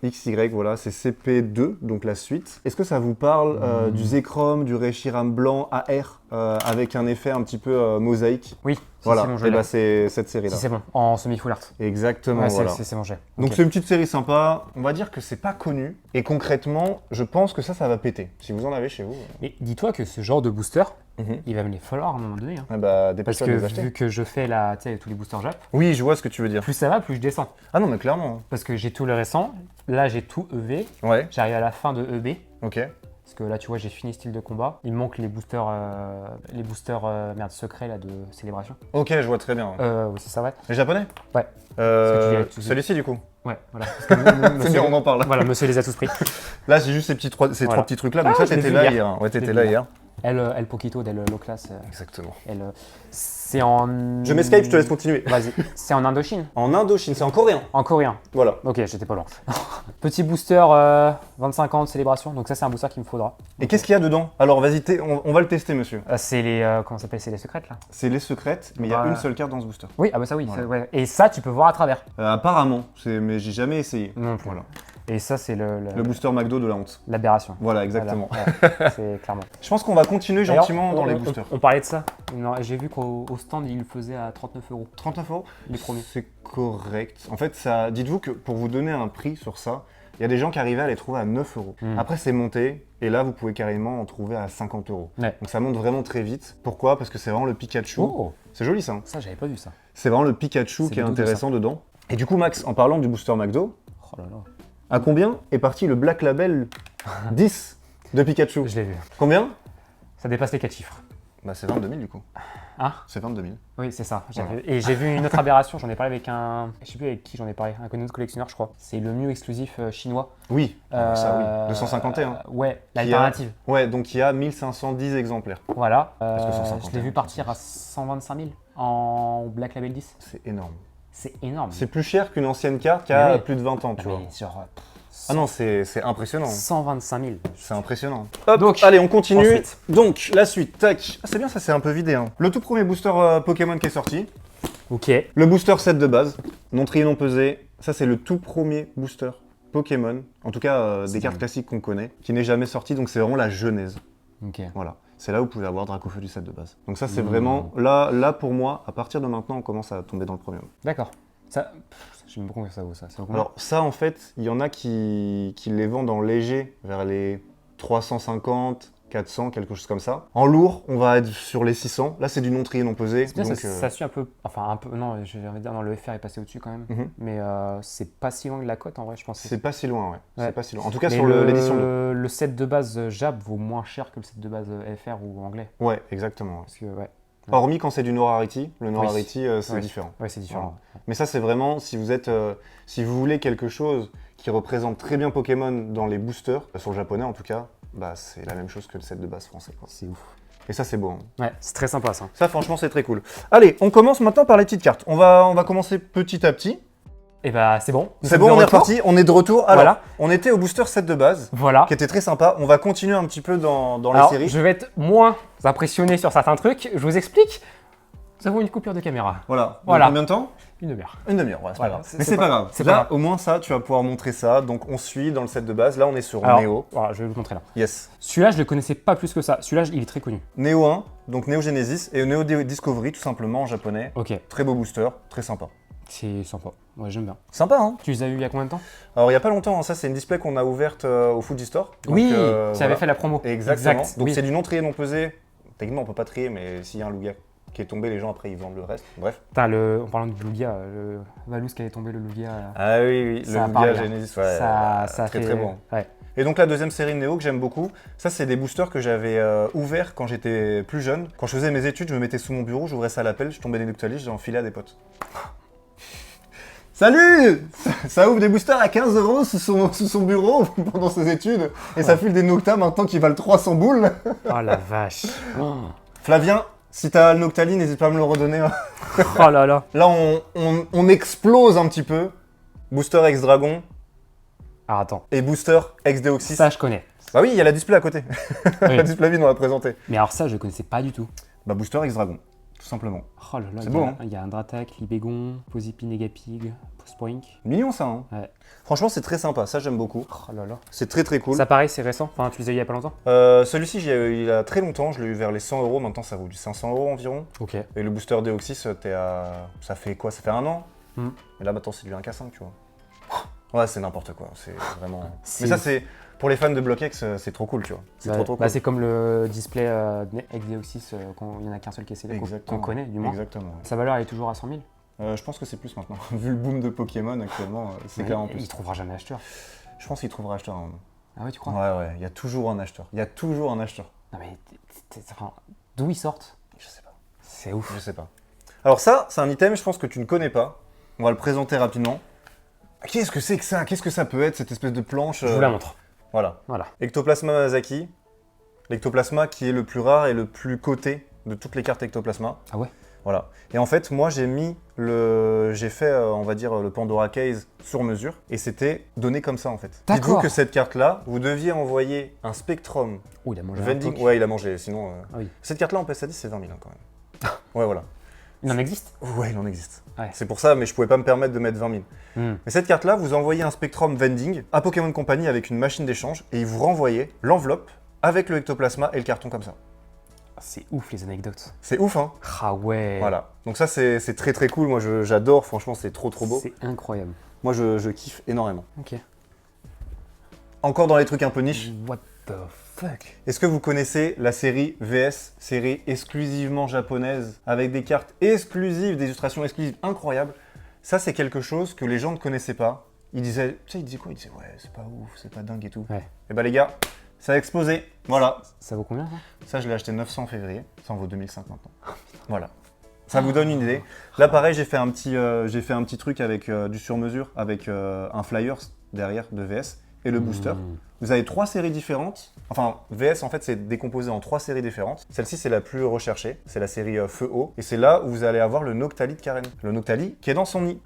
XY, voilà, c'est CP2, donc la suite. Est-ce que ça vous parle du Zekrom, du Reshiram blanc AR, avec un effet un petit peu mosaïque? Oui, Voilà, c'est bon, je et l'ai. bah c'est cette série-là. Si c'est bon, en semi-full art. Exactement, Ouais, voilà. c'est bon, j'ai. Donc Ok. c'est une petite série sympa, on va dire que c'est pas connu, et concrètement, je pense que ça va péter. Si vous en avez chez vous, Mais dis-toi que ce genre de booster, il va me les falloir à un moment donné. Hein. eh bah, Parce dépêche-toi que de les acheter. vu que je fais tous les boosters Jap, Oui, je vois ce que tu veux dire. plus ça va, plus je descends. Ah non, mais clairement. Parce que j'ai tout le récent, là j'ai tout EV, Ouais, j'arrive à la fin de EB. ok. Parce que là, tu vois, j'ai fini style de combat. Il me manque les boosters, secrets là, de célébration. Ok, je vois très bien. Oui, c'est ça, ouais. Les japonais? Ouais. Parce que Celui-ci du coup. Ouais, voilà. Parce que C'est bien, on en parle. Voilà, monsieur les a tous pris. Là, j'ai juste ces trois Voilà. petits trucs là. Donc Ah, ça, je l'ai t'étais vu là hier. hier. Ouais, Je l'ai t'étais vu là hier. hier. El Poquito del Low Class. Exactement. C'est en. Je m'escape, je te laisse continuer. Vas-y. C'est en Indochine. En Indochine, c'est en coréen. En coréen. Voilà. Ok, j'étais pas loin. Petit booster 25 ans de célébration. Donc ça, c'est un booster qu'il me faudra. Et qu'est-ce qu'il y a dedans? Alors, vas-y, on va le tester, monsieur. C'est les. Comment ça s'appelle? C'est les secrètes là. C'est les secrètes, mais il y a Voilà. une seule carte dans ce booster. Oui, ah bah ça oui. Voilà. Ouais. Et ça, tu peux voir à travers. Apparemment, mais j'ai jamais essayé. Non plus. Voilà. Et ça, c'est Le booster McDo de la honte. l'aberration. Voilà, exactement. Voilà. Ouais, c'est clairement. Je pense qu'on va continuer gentiment D'ailleurs, dans les on- boosters. On parlait de ça. Non, j'ai vu qu'au stand, ils le faisaient à 39 €. 39 €? Les premiers. C'est correct. En fait, ça, dites-vous que pour vous donner un prix sur ça, il y a des gens qui arrivaient à les trouver à 9 €. Après, c'est monté, et là, vous pouvez carrément en trouver à 50 €. Ouais. Donc ça monte vraiment très vite. Pourquoi? Parce que c'est vraiment le Pikachu. Oh, C'est joli ça, hein. ça, j'avais pas vu ça. C'est vraiment le Pikachu C'est qui est le doudou, intéressant dedans. Et du coup, Max, en parlant du booster McDo, Oh là là. à combien est parti le Black Label 10 de Pikachu? Je l'ai vu. Combien? Ça dépasse les 4 chiffres. Bah c'est 22 000 du coup. Hein? C'est 22 000. Oui, c'est ça. Voilà. Et j'ai vu une autre aberration. J'en ai parlé avec un. Je sais plus avec qui j'en ai parlé. Un autre collectionneur, je crois. C'est le Mew exclusif chinois. Oui, ça oui. 251. Ouais, l'alternative. Ouais, donc il y a 1510 exemplaires. Voilà. que 150, Je l'ai vu hein. partir à 125 000. en Black Label 10. C'est énorme. C'est énorme. C'est plus cher qu'une ancienne carte qui Mais a ouais. plus de 20 ans, tu vois. Mais genre, Ah non, c'est impressionnant. 125 000. C'est impressionnant. Hop, Donc, allez, on continue. ensuite. Donc, la suite, tac. Ah, c'est bien, ça c'est un peu vidé. Hein. Le tout premier booster Pokémon qui est sorti. Ok. Le booster 7 de base. Non trié, non pesé. Ça, c'est le tout premier booster Pokémon. En tout cas, des cartes classiques qu'on connaît. Qui n'est jamais sorti, donc c'est vraiment la genèse. Ok. Voilà. C'est là où vous pouvez avoir Dracofeu du 7 de base. Donc ça, c'est vraiment... Là, pour moi, à partir de maintenant, on commence à tomber dans le premium. D'accord. Ça, j'aime beaucoup ça vaut ça. Ça vaut combien? Alors ça, en fait, il y en a qui les vendent en léger, vers les 350, 400, quelque chose comme ça. En lourd, on va être sur les 600. Là, c'est du non trié, non pesé. C'est bien, donc, ça suit un peu. Enfin, un peu. Non, je vais dire, dans le FR est passé au-dessus quand même. Mais c'est pas si loin de la cote en vrai, je pense. c'est pas si loin, ouais. Ouais. C'est pas si loin. En tout cas, Mais sur l'édition 2. le set de base Jab vaut moins cher que le set de base FR ou anglais. Ouais, exactement. Parce que, ouais. Hormis quand c'est du No Rarity. Le No Oui. Rarity, c'est Ouais. différent. Ouais, c'est différent. Mais ça, c'est vraiment, si vous voulez quelque chose qui représente très bien Pokémon dans les boosters, sur le japonais en tout cas, bah, c'est la même chose que le set de base français, quoi. C'est ouf. Et ça, c'est beau. Hein. Ouais, c'est très sympa ça. Ça, franchement, c'est très cool. Allez, on commence maintenant par les petites cartes. On va commencer petit à petit. Et bah, c'est bon. Nous C'est sommes bon, de on est retour. reparti, on est de retour. Alors, Voilà. on était au booster 7 de base, Voilà. qui était très sympa. On va continuer un petit peu dans les Alors, séries. je vais être moins impressionné sur certains trucs. Je vous explique. Nous avons une coupure de caméra. Voilà. Voilà. Combien de temps? Une demi-heure. Une demi-heure, ouais, c'est Voilà. pas grave. C'est- Mais c'est c'est pas- pas grave. c'est Là, pas grave. au moins ça, tu vas pouvoir montrer ça. Donc, on suit dans le set de base. Là, on est sur Alors, Neo. voilà, je vais vous montrer là. Yes. Celui-là, je le connaissais pas plus que ça. Celui-là, il est très connu. Neo 1, donc Neo Genesis, et Neo Discovery, tout simplement, en japonais. Ok. Très beau booster, très sympa. C'est sympa. Ouais, j'aime bien. Sympa, hein? Tu les as eu il y a combien de temps? Alors, il n'y a pas longtemps, hein, ça, c'est une display qu'on a ouverte au Fuji Store. Donc, Oui, voilà. ça avait fait la promo. Exactement. Exact, Donc oui. c'est du non trié, non pesé. Techniquement, on peut pas trier, mais s'il y a un Lugia qui est tombé, les gens après ils vendent le reste. Bref. Putain, en parlant du Lugia, le Valous qui avait tombé le Lugia. Ah oui, Ça le a Lugia parlé, hein. Genesis, ouais, ça très fait... très bon. Ouais. Et donc la deuxième série de Neo que j'aime beaucoup, ça c'est des boosters que j'avais ouverts quand j'étais plus jeune. Quand je faisais mes études, je me mettais sous mon bureau, j'ouvrais ça à l'appel, je tombais des Noctalis, j'en filais à des potes. Salut! Ça ouvre des boosters à 15 € sous son bureau pendant ses études, et ça file des Nocta maintenant qui valent 300 boules. Oh la vache. Oh, Flavien, si t'as le Noctali, n'hésite pas à me le redonner. Hein. oh là là. Là, on explose un petit peu. Booster X-Dragon Alors attends, et Booster X-Deoxys. ça je connais. Bah oui, il y a la display à côté. Oui. La display vide, on l'a présenté. Mais alors ça, je connaissais pas du tout. Bah Booster X-Dragon, tout simplement. Oh là là, C'est il y beau, a- hein. il y a un Dratak, Libégon, Posipi, Negapig, Postpoink. Mignon ça, hein. Ouais. Franchement, c'est très sympa, ça j'aime beaucoup. Oh là là. C'est très très cool. Ça pareil, c'est récent. Enfin, tu les as eu il y a pas longtemps? Celui-ci, il a très longtemps, je l'ai eu vers les 100 €, maintenant ça vaut du 500 € environ. Ok. Et le Booster Deoxys, ça fait quoi? Ça fait 1 an. Hmm. Et là maintenant, c'est du 1K5, tu vois. Ouais, c'est n'importe quoi, c'est vraiment... C'est- Mais ça, c'est... Pour les fans de BlockX, c'est trop cool, tu vois. C'est Bah, trop bah, cool. c'est comme le display X-Deoxys, il n'y en a qu'un seul qui est célèbre, Exactement. qu'on connaît du moins. Exactement. Sa valeur, elle est toujours à 100 000. Je pense que c'est plus maintenant. Vu le boom de Pokémon actuellement, c'est Ouais, clairement et plus. il trouvera jamais acheteur. Je pense qu'il trouvera acheteur. Hein. Ah ouais, tu crois? Ouais, il y a toujours un acheteur. Il y a toujours un acheteur. Non mais, enfin, d'où ils sortent? Je sais pas. C'est ouf. Je sais pas. Alors ça, c'est un item, je pense que tu ne connais pas. On va le présenter rapidement. Qu'est-ce que c'est que ça? Qu'est-ce que ça peut être, cette espèce de planche Je vous la montre. Voilà. Voilà. Ectoplasma Masaki. L'ectoplasma qui est le plus rare et le plus coté de toutes les cartes Ectoplasma. Ah ouais? Voilà. Et en fait, moi, j'ai fait, on va dire, le Pandora Case sur mesure, et c'était donné comme ça, en fait. D'accord. Dites-vous que cette carte-là, vous deviez envoyer un Spectrum Oh, il a mangé un Vending. poke. Ouais, il a mangé, sinon... Ah oui. Cette carte-là, en PSA 10, c'est 20 000, hein, quand même. Ouais, voilà. Il en existe? Ouais, il en existe. Ouais. C'est pour ça, mais je pouvais pas me permettre de mettre 20 000. Hmm. Mais cette carte-là, vous envoyez un Spectrum Vending à Pokémon Company avec une machine d'échange, et ils vous renvoyaient l'enveloppe avec le Ectoplasma et le carton comme ça. C'est ouf les anecdotes. C'est ouf, hein? Ah ouais. Voilà. Donc ça, c'est très très cool. Moi, j'adore. Franchement, c'est trop trop beau. C'est incroyable. Moi, je kiffe énormément. Ok. Encore dans les trucs un peu niche. What the fuck? Est-ce que vous connaissez la série VS, série exclusivement japonaise, avec des cartes exclusives, des illustrations exclusives incroyables? Ça, c'est quelque chose que les gens ne connaissaient pas. Ils disaient, tu sais, ils disaient quoi? Ils disaient, ouais, c'est pas ouf, c'est pas dingue et tout. Ouais. Et bah les gars, ça a explosé. Voilà. Ça vaut combien ça? Ça, je l'ai acheté 900 en février. Ça en vaut 2005 maintenant. Voilà. Ça vous donne une idée. Là, pareil, j'ai fait un petit truc avec du sur-mesure, avec un flyers derrière de VS. et le booster. Vous avez 3 séries différentes. Enfin, VS, en fait, c'est décomposé en 3 séries différentes. Celle-ci, c'est la plus recherchée. C'est la série Feu-Eau. Et c'est là où vous allez avoir le Noctali de Karen. Le Noctali qui est dans son nid.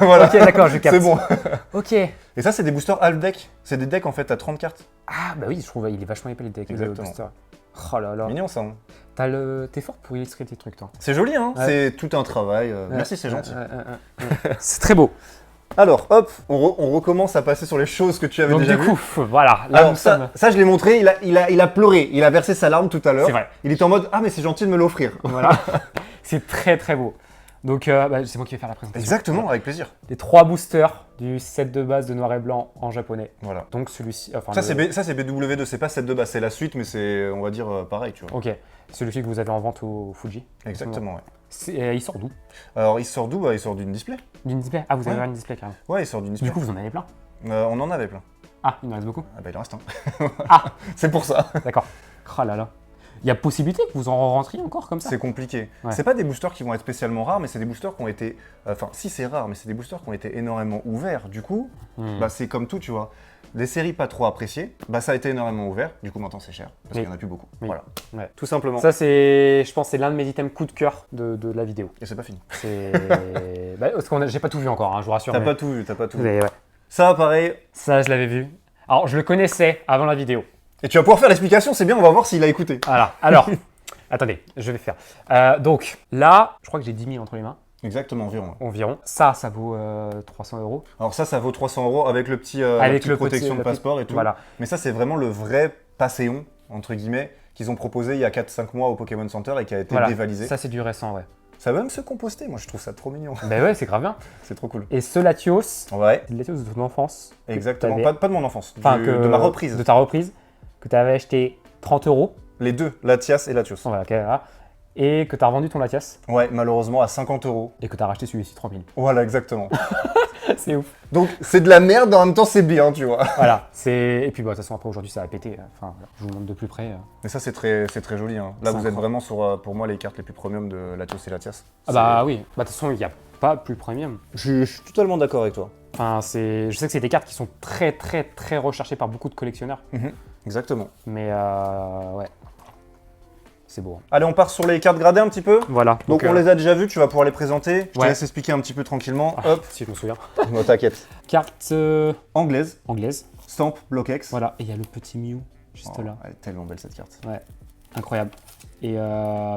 Voilà. Ok, d'accord, je capte. C'est bon. Ok. Et ça, c'est des boosters half deck. C'est des decks, en fait, à 30 cartes. Ah, bah oui, je trouve il est vachement épais le deck. Exactement. Le booster. Oh là là. Mignon, ça. Hein. T'es fort pour illustrer tes trucs, toi. C'est joli, hein. Ouais. C'est tout un travail. Merci, c'est gentil. C'est très beau. Alors, hop, on recommence à passer sur les choses que tu avais Donc déjà du vues. coup, voilà. Là, Alors nous sommes- ça, je l'ai montré, il a pleuré, il a versé sa larme tout à l'heure. C'est vrai. Il était en mode, ah mais c'est gentil de me l'offrir. Voilà. C'est très très beau. Donc c'est moi qui vais faire la présentation. Exactement, avec plaisir. Les 3 boosters du set de base de noir et blanc en japonais. Voilà. Donc celui-ci. Enfin, Ça c'est BW2, c'est pas 7 de base, c'est la suite, mais c'est, on va dire, pareil, tu vois. Ok. Celui-ci que vous avez en vente au Fuji. Exactement, ouais. Il sort d'où? Alors il sort d'où? Bah, il sort d'une display. D'une display. Ah, vous avez Ouais. une display carrément. Ouais, il sort d'une display. Du coup, vous en avez plein. On en avait plein. Ah, il en reste beaucoup. Ah bah il en reste un. Ah. C'est pour ça. D'accord. Oh là là. Il y a possibilité que vous en rentriez encore comme ça? C'est compliqué. Ouais. C'est pas des boosters qui vont être spécialement rares, mais c'est des boosters qui ont été... Enfin, si c'est rare, mais c'est des boosters qui ont été énormément ouverts. Du coup, bah, c'est comme tout, tu vois. Des séries pas trop appréciées, bah, ça a été énormément ouvert. Du coup, maintenant, c'est cher. Parce Oui. qu'il n'y en a plus beaucoup. Oui. Voilà. Ouais. Tout simplement. Ça, je pense, c'est l'un de mes items coup de cœur de la vidéo. Et c'est pas fini. C'est. Parce que j'ai pas tout vu encore, hein, je vous rassure. T'as mais- pas tout vu, t'as pas tout Vous vu. avez- ouais. Ça, pareil. Ça, je l'avais vu. Alors, je le connaissais avant la vidéo. Et tu vas pouvoir faire l'explication, c'est bien, on va voir s'il a écouté. Voilà. Alors, attendez, je vais faire. Donc, là, je crois que j'ai 10 000 entre les mains, Exactement, environ. environ. Ça vaut 300 €. Alors ça vaut 300 € avec le petit, la Avec petite le protection de la passeport et tout. Voilà. Mais ça, c'est vraiment le vrai Passéon, entre guillemets, qu'ils ont proposé il y a 4-5 mois au Pokémon Center et qui a été Voilà. dévalisé. Ça, c'est du récent, ouais. Ça va même se composter, moi je trouve ça trop mignon. Ben ouais, c'est grave bien. C'est trop cool. Et ce Latios, Ouais, c'est le Latios de ton enfance. que exactement. t'avais- Pas de mon enfance, Enfin, de ma reprise. De ta reprise, que tu avais acheté 30 €. Les deux, Latias et Latios. Voilà, ok, voilà. Et que tu as revendu ton Latias. Ouais, malheureusement à 50 €. Et que tu as racheté celui-ci 30 000. Voilà, exactement. C'est ouf. Donc c'est de la merde, en même temps c'est bien, tu vois. Voilà. Et puis, bah, de toute façon, après, aujourd'hui, ça a pété. Enfin, voilà, je vous montre de plus près. Mais ça c'est très joli. Hein. Là C'est vous êtes incroyable. vraiment sur, pour moi, les cartes les plus premium de Latios et Latias. Ah bah oui. Bah, de toute façon, il n'y a pas plus premium. Je suis totalement d'accord avec toi. Enfin, je sais que c'est des cartes qui sont très, très, très recherchées par beaucoup de collectionneurs. Exactement. Mais ouais. C'est beau. Hein. Allez, on part sur les cartes gradées un petit peu. Voilà. Donc on les a déjà vues, tu vas pouvoir les présenter. Je te Ouais. laisse expliquer un petit peu tranquillement. Ah, Hop, si je me souviens. non t'inquiète. Carte Anglaise, anglaise. Stamp, Blockex. Voilà. Et il y a le petit Mew juste Oh, là. elle est tellement belle cette carte. Ouais. Incroyable. Et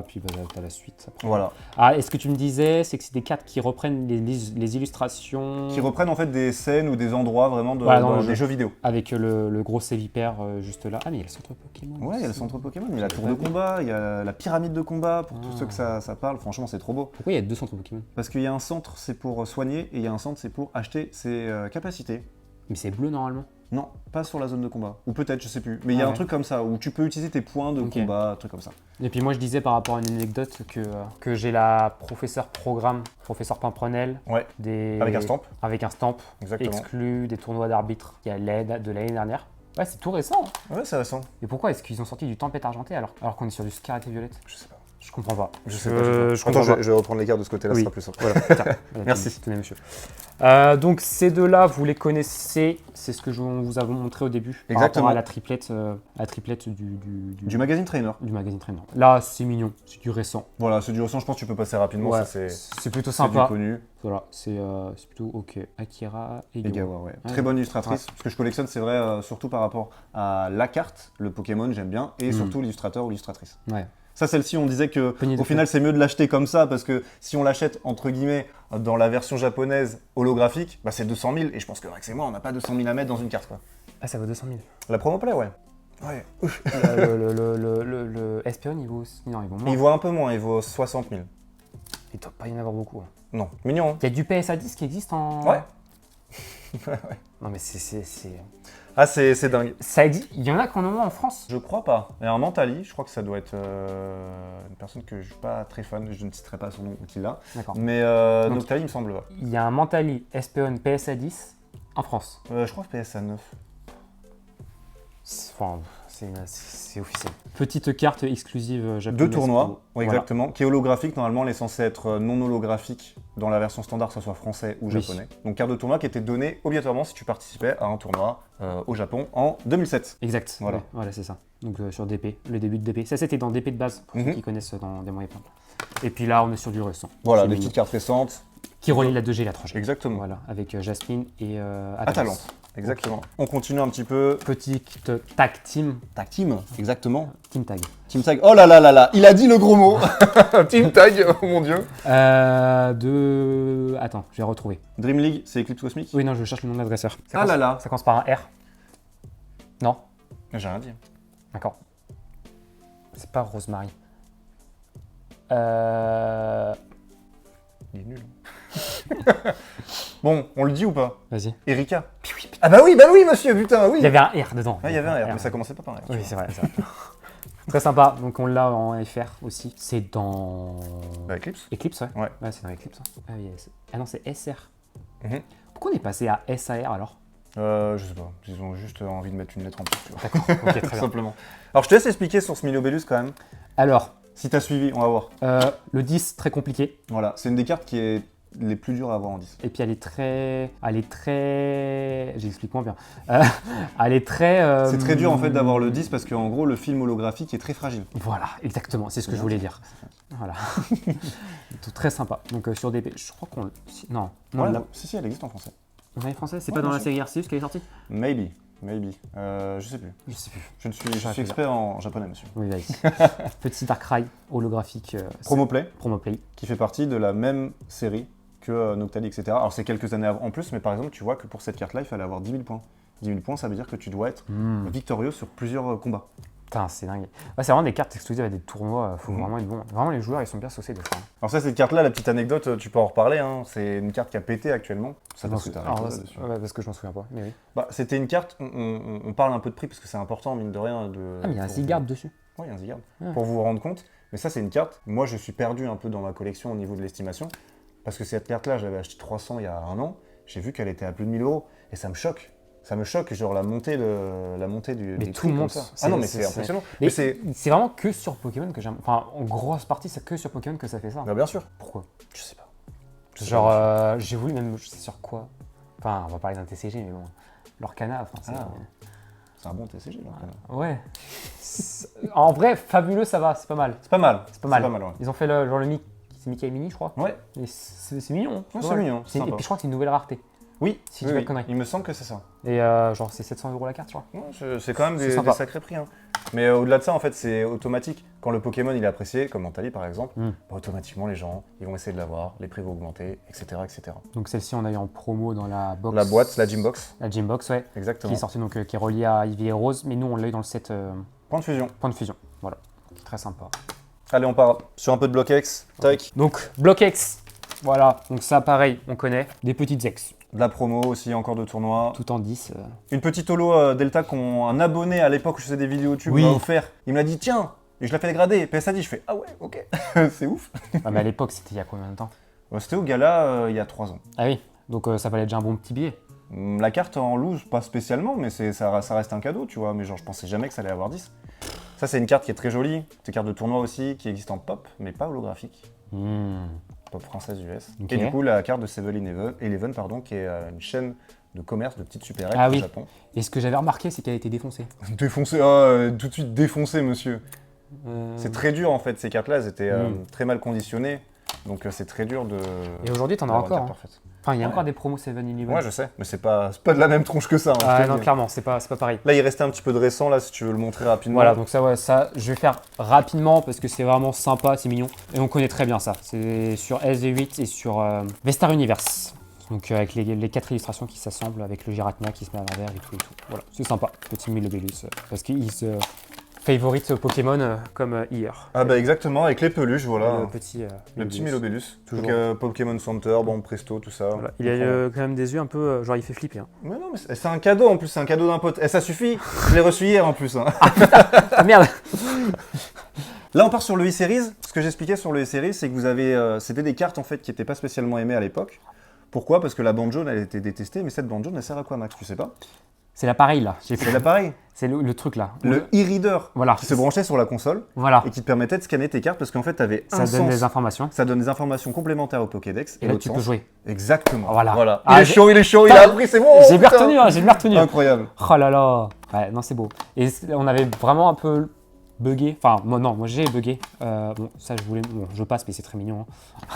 puis bah, t'as la suite après. Voilà. Ah, et ce que tu me disais, c'est que c'est des cartes qui reprennent les illustrations. Qui reprennent en fait des scènes ou des endroits vraiment Voilà, dans dans le des jeu. jeux vidéo. Avec le gros Sévipère juste là. Ah, mais il y a le centre Pokémon. Ouais, il y a le aussi. centre Pokémon, il y a la tour de combat, il y a la pyramide de combat pour tous Ah. ceux que ça parle. Franchement, c'est trop beau. Pourquoi il y a 2 centres Pokémon? Parce qu'il y a un centre, c'est pour soigner, et il y a un centre, c'est pour acheter ses capacités. Mais c'est bleu normalement. Non, pas sur la zone de combat. Ou peut-être, je sais plus. Mais il y a Ah un ouais. truc comme ça, où tu peux utiliser tes points de Ok. combat, un truc comme ça. Et puis moi je disais par rapport à une anecdote que j'ai la professeure programme, professeur Pimprenel, Ouais, des... avec un stamp. avec un stamp, Exactement. exclu des tournois d'arbitre qui a l'aide de l'année dernière. Ouais, c'est tout récent. Hein. Ouais, c'est récent. Et pourquoi est-ce qu'ils ont sorti du Tempête Argenté alors qu'on est sur du Scarlet et Violette? Je sais pas. Je comprends pas. Je sais pas. Je comprends pas. Je vais reprendre les cartes de ce côté-là, Oui. ce sera plus simple. Voilà, tiens, voilà, Merci. tenez, monsieur. Donc ces deux-là, vous les connaissez, c'est ce que on vous a montré au début. Par Exactement. rapport à la triplette Du magazine Trainer. du magazine Trainer. Là, c'est mignon, c'est du récent. Voilà, ce du récent, je pense que tu peux passer rapidement. Ouais, Ça, c'est plutôt c'est du sympa. connu. Voilà, c'est plutôt ok. Akira et Egawa, ouais. Ouais. Très bonne illustratrice. Ce que je collectionne, c'est vrai, surtout par rapport à la carte, le Pokémon, j'aime bien, et surtout l'illustrateur ou l'illustratrice. Ouais. Ça, celle-ci, on disait que Peignée de au final, c'est mieux de l'acheter comme ça, parce que si on l'achète, entre guillemets, dans la version japonaise holographique, bah, c'est 200 000, et je pense que Max et moi, on n'a pas 200 000 à mettre dans une carte, quoi. Ah, ça vaut 200 000. La promo play, ouais. Ouais. Le Espion, il vaut aussi. Non, il vaut moins. Il vaut un peu moins, il vaut 60 000. Il doit pas y en avoir beaucoup. Hein. Non, mignon, hein. Il y a du PSA 10 qui existe en. Ouais. Non, mais c'est. Ah, c'est dingue. Ça existe. Il y en a qui en ont en France. Je crois pas. Il y a un Mentali, je crois que ça doit être une personne que je suis pas très fan, je ne citerai pas son nom ou qui l'a. D'accord. Mais Donc- Noctali, il me semble pas. Il y a un Mentali Espion PSA 10 en France. Je crois que PSA 9. Enfin, c'est officiel. Petite carte exclusive japonaise. Deux tournois, oui, Voilà. exactement, qui est holographique. Normalement, elle est censée être non holographique dans la version standard, que ce soit français ou Oui. japonais. Donc, carte de tournoi qui était donnée obligatoirement si tu participais à un tournoi au Japon en 2007. Exact. Voilà. Ouais, voilà, c'est ça. Donc sur DP, le début de DP. Ça, c'était dans DP de base, pour ceux Mhm. qui connaissent dans Démons et Plein. Et puis là, on est sur du récent. Voilà, C'est des mignon. petites cartes récentes. Qui relie la 2G et la 3G. Exactement. Voilà, avec Jasmine et Atalante. Exactement. On continue un petit peu. Petite tag team. Tag team, exactement. Team tag. Team Tag. Oh là là là là, il a dit le gros mot. Team Tag, oh mon dieu. Attends, j'ai retrouvé. Dream League, c'est Eclipse Cosmic. Oui, non, je cherche le nom de l'adresseur. Ah là là. Ça commence par un R. Non, J'ai rien dit. d'accord. C'est pas Rosemary. Il est nul. Bon, on le dit ou pas? Vas-y. Erika. Ah bah oui, monsieur, putain, oui. Il y avait un R dedans. Ah, il y avait un R, mais ça commençait pas par un R. Oui, c'est vrai, c'est vrai. Très sympa. Donc on l'a en FR aussi. C'est dans Bah, Eclipse. Eclipse, ouais. Ouais. Ouais, c'est dans Eclipse. Hein. Ah, oui, ah non, c'est SR. Mhm. Pourquoi on est passé à SAR alors? Je sais pas, ils ont juste envie de mettre une lettre en plus, tu vois. D'accord, ok, très Tout bien. simplement. Alors, je te laisse expliquer sur ce Milobellus quand même. Alors, Si t'as suivi, on va voir. le 10, très compliqué. Voilà, c'est une des cartes qui est les plus dures à avoir en 10. Et puis elle est très... J'explique moins bien. Elle est très... C'est très dur en fait d'avoir le 10 parce qu'en gros, le film holographique est très fragile. Voilà, exactement, c'est ce que je voulais dire. Voilà. Tout très sympa. Donc sur DP, je crois qu'on... Non, non, Ouais, là, si, elle existe en français. on est français, c'est Ouais, pas dans bien la sûr. série RCus qu'elle est sortie? Maybe. Je sais plus. Je sais plus. Je suis expert en japonais, monsieur. Oui, vas-y. Petit Darkrai holographique. Promoplay, Promoplay. qui fait partie de la même série que Noctali, etc. Alors c'est quelques années en plus, mais par exemple, tu vois que pour cette carte-là, il fallait avoir 10 000 points. 10 000 points, ça veut dire que tu dois être victorieux sur plusieurs combats. Putain, c'est dingue. Ouais, c'est vraiment des cartes exclusives à des tournois, faut Mhm. vraiment être bon. Vraiment, les joueurs, ils sont bien saucés des fois. Alors ça, cette carte-là, la petite anecdote, tu peux en reparler, hein. C'est une carte qui a pété actuellement. Ça parce que t'as Alors, arrêté là-dessus. ouais, parce que je m'en souviens pas, mais oui. Bah, c'était une carte, on parle un peu de prix parce que c'est important, mine de rien. Ah, mais il y a un Zygarde dessus. Oui, il y a un Zygarde. Ah. Pour vous rendre compte. Mais ça, c'est une carte. Moi, je suis perdu un peu dans ma collection au niveau de l'estimation. Parce que cette carte-là, je l'avais achetée 300 il y a un an. J'ai vu qu'elle était à plus de 1000 euros. Et ça me choque. Ça me choque, genre la montée du Mais des tout prix le monde, comme ça. c'est- Ah non, mais c'est- c'est c'est- impressionnant. Mais Mais c'est... c'est vraiment que sur Pokémon que j'aime. Enfin, en grosse partie, c'est que sur Pokémon que ça fait ça. Bah, bien sûr. Pourquoi? Je sais pas. Genre, j'ai voulu même, je sais sur quoi. Enfin, on va parler d'un TCG, mais bon. L'Orcana, enfin, c'est. Ah. C'est un bon TCG, là. quand même. Ouais. En vrai, fabuleux, ça va, c'est pas mal. C'est pas mal. C'est pas mal. ouais. Ils ont fait genre le c'est Mickey et Minnie, je crois. Ouais. Et c'est mignon. Ouais, Ouais. c'est mignon, c'est Et sympa. puis je crois que c'est une nouvelle rareté. Oui, Si je dis pas de conneries. il me semble que c'est ça. Et genre, c'est 700 € la carte, je crois. Ouais, c'est quand même C'est des sympa. sacrés prix. Hein. Mais au-delà de ça, en fait, c'est automatique. Quand le Pokémon il est apprécié, comme Antali par exemple, bah, automatiquement les gens ils vont essayer de l'avoir, les prix vont augmenter, etc. etc. Donc celle-ci, on a eu en promo dans la box. La boîte, la Gymbox, La Gymbox, ouais. exactement. Qui est sortie, donc qui est reliée à Ivy et Rose. Mais nous, on l'a eu dans le set Point de fusion. Point de Fusion. Voilà. Très sympa. Allez, on part sur un peu de bloc X. Tac. Donc, Block X. Voilà. Donc ça, pareil, on connaît. Des petites ex. De la promo aussi, encore de tournois. Tout en 10. Une petite holo Delta qu'un abonné à l'époque où je faisais des vidéos YouTube Oui. m'a offert. Il me l'a dit, tiens, et je l'ai fait dégrader. PSA dit, je fais, ah ouais, ok, c'est ouf. Ah, mais à l'époque, c'était il y a combien de temps? C'était au gala il y a 3 ans. Ah oui. Donc ça valait déjà un bon petit billet. La carte en loose, pas spécialement, mais ça reste un cadeau, tu vois. Mais genre, je pensais jamais que ça allait avoir 10. Ça, c'est une carte qui est très jolie. C'est une carte de tournoi aussi, qui existe en pop, mais pas holographique. Pop française US. Ok. Et du coup, la carte de 7-Eleven, pardon, qui est une chaîne de commerce de petites super Ah au oui. Japon. Et ce que j'avais remarqué, c'est qu'elle a été défoncée. Défoncé, tout de suite défoncé, monsieur. C'est très dur en fait, ces cartes-là, elles étaient très mal conditionnées. Donc c'est très dur de. Et aujourd'hui, t'en as d'avoir une encore. carte hein. parfaite. Enfin, il y a Ouais. encore des promos 7-Eleven. Ouais, je sais, mais c'est pas de la même tronche que ça. hein, je te Ah le non, dis. clairement, c'est pas pareil. Là, il restait un petit peu de récent, là, si tu veux le montrer rapidement. Voilà, donc ça, ouais, ça, je vais faire rapidement parce que c'est vraiment sympa, c'est mignon. Et on connaît très bien ça. C'est sur SV8 et sur Vestar Universe. Donc avec les 4 illustrations qui s'assemblent avec le Giratina qui se met à l'envers et tout. Voilà, c'est sympa. Petit Milobellus. Parce qu'il se favorite Pokémon comme hier. Ah bah exactement, avec les peluches, voilà. Le petit, Le petit Milobellus. Toujours. Donc Pokémon Center, bon, Presto, tout ça. Voilà. Il a quand même des yeux un peu, genre il fait flipper. Hein. Mais non, mais c'est un cadeau en plus, c'est un cadeau d'un pote. Et ça suffit, je l'ai reçu hier en plus. Hein. Ah merde. Là, on part sur le e-Series. Ce que j'expliquais sur le e-Series, c'est que vous avez, c'était des cartes en fait qui n'étaient pas spécialement aimées à l'époque. Pourquoi? Parce que la bande jaune, elle était détestée. Mais cette bande jaune, elle sert à quoi, Max? Tu sais pas? C'est l'appareil là. C'est l'appareil. C'est le truc là. Le e-reader Voilà. qui se branchait sur la console Voilà. et qui te permettait de scanner tes cartes parce qu'en fait, tu avais Ça donne des informations. Ça donne des informations complémentaires au Pokédex. Et là, l'autre tu peux sens. jouer. Exactement. Voilà. Il est chaud, il a appris, c'est bon. J'ai bien putain. retenu, hein, j'ai bien retenu. Incroyable. Oh là là. Ouais, non, c'est beau. Et on avait vraiment un peu bugué. Enfin, moi j'ai bugué. Bon, ça, je passe, mais c'est très mignon. Hein.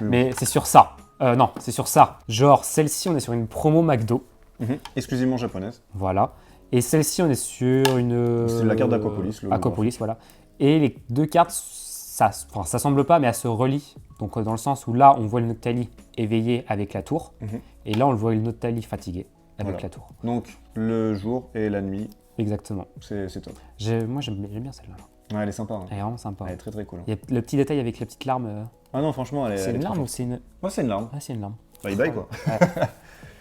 Mais c'est sur ça. Non, c'est sur ça. Genre, celle-ci, on est sur une promo McDo. Exclusivement japonaise. Voilà. Et celle-ci, on est sur une... C'est la carte d'Aquapolis. Aquapolis, voilà. Et les deux cartes, ça semble pas, mais elles se relient. Donc dans le sens où là, on voit le Noctali éveillé avec la tour. Et là, on le voit le Noctali fatigué avec la tour. Donc le jour et la nuit. Exactement. C'est top. Moi, j'aime bien celle-là. Ouais, elle est sympa. Hein. Elle est vraiment sympa. Elle est très très cool. Hein. Il y a le petit détail avec la petite larme. Ah non, franchement, elle est. C'est une larme ou c'est une... Ouais, c'est une larme. Ah, c'est une larme. Bye bye quoi. Ouais.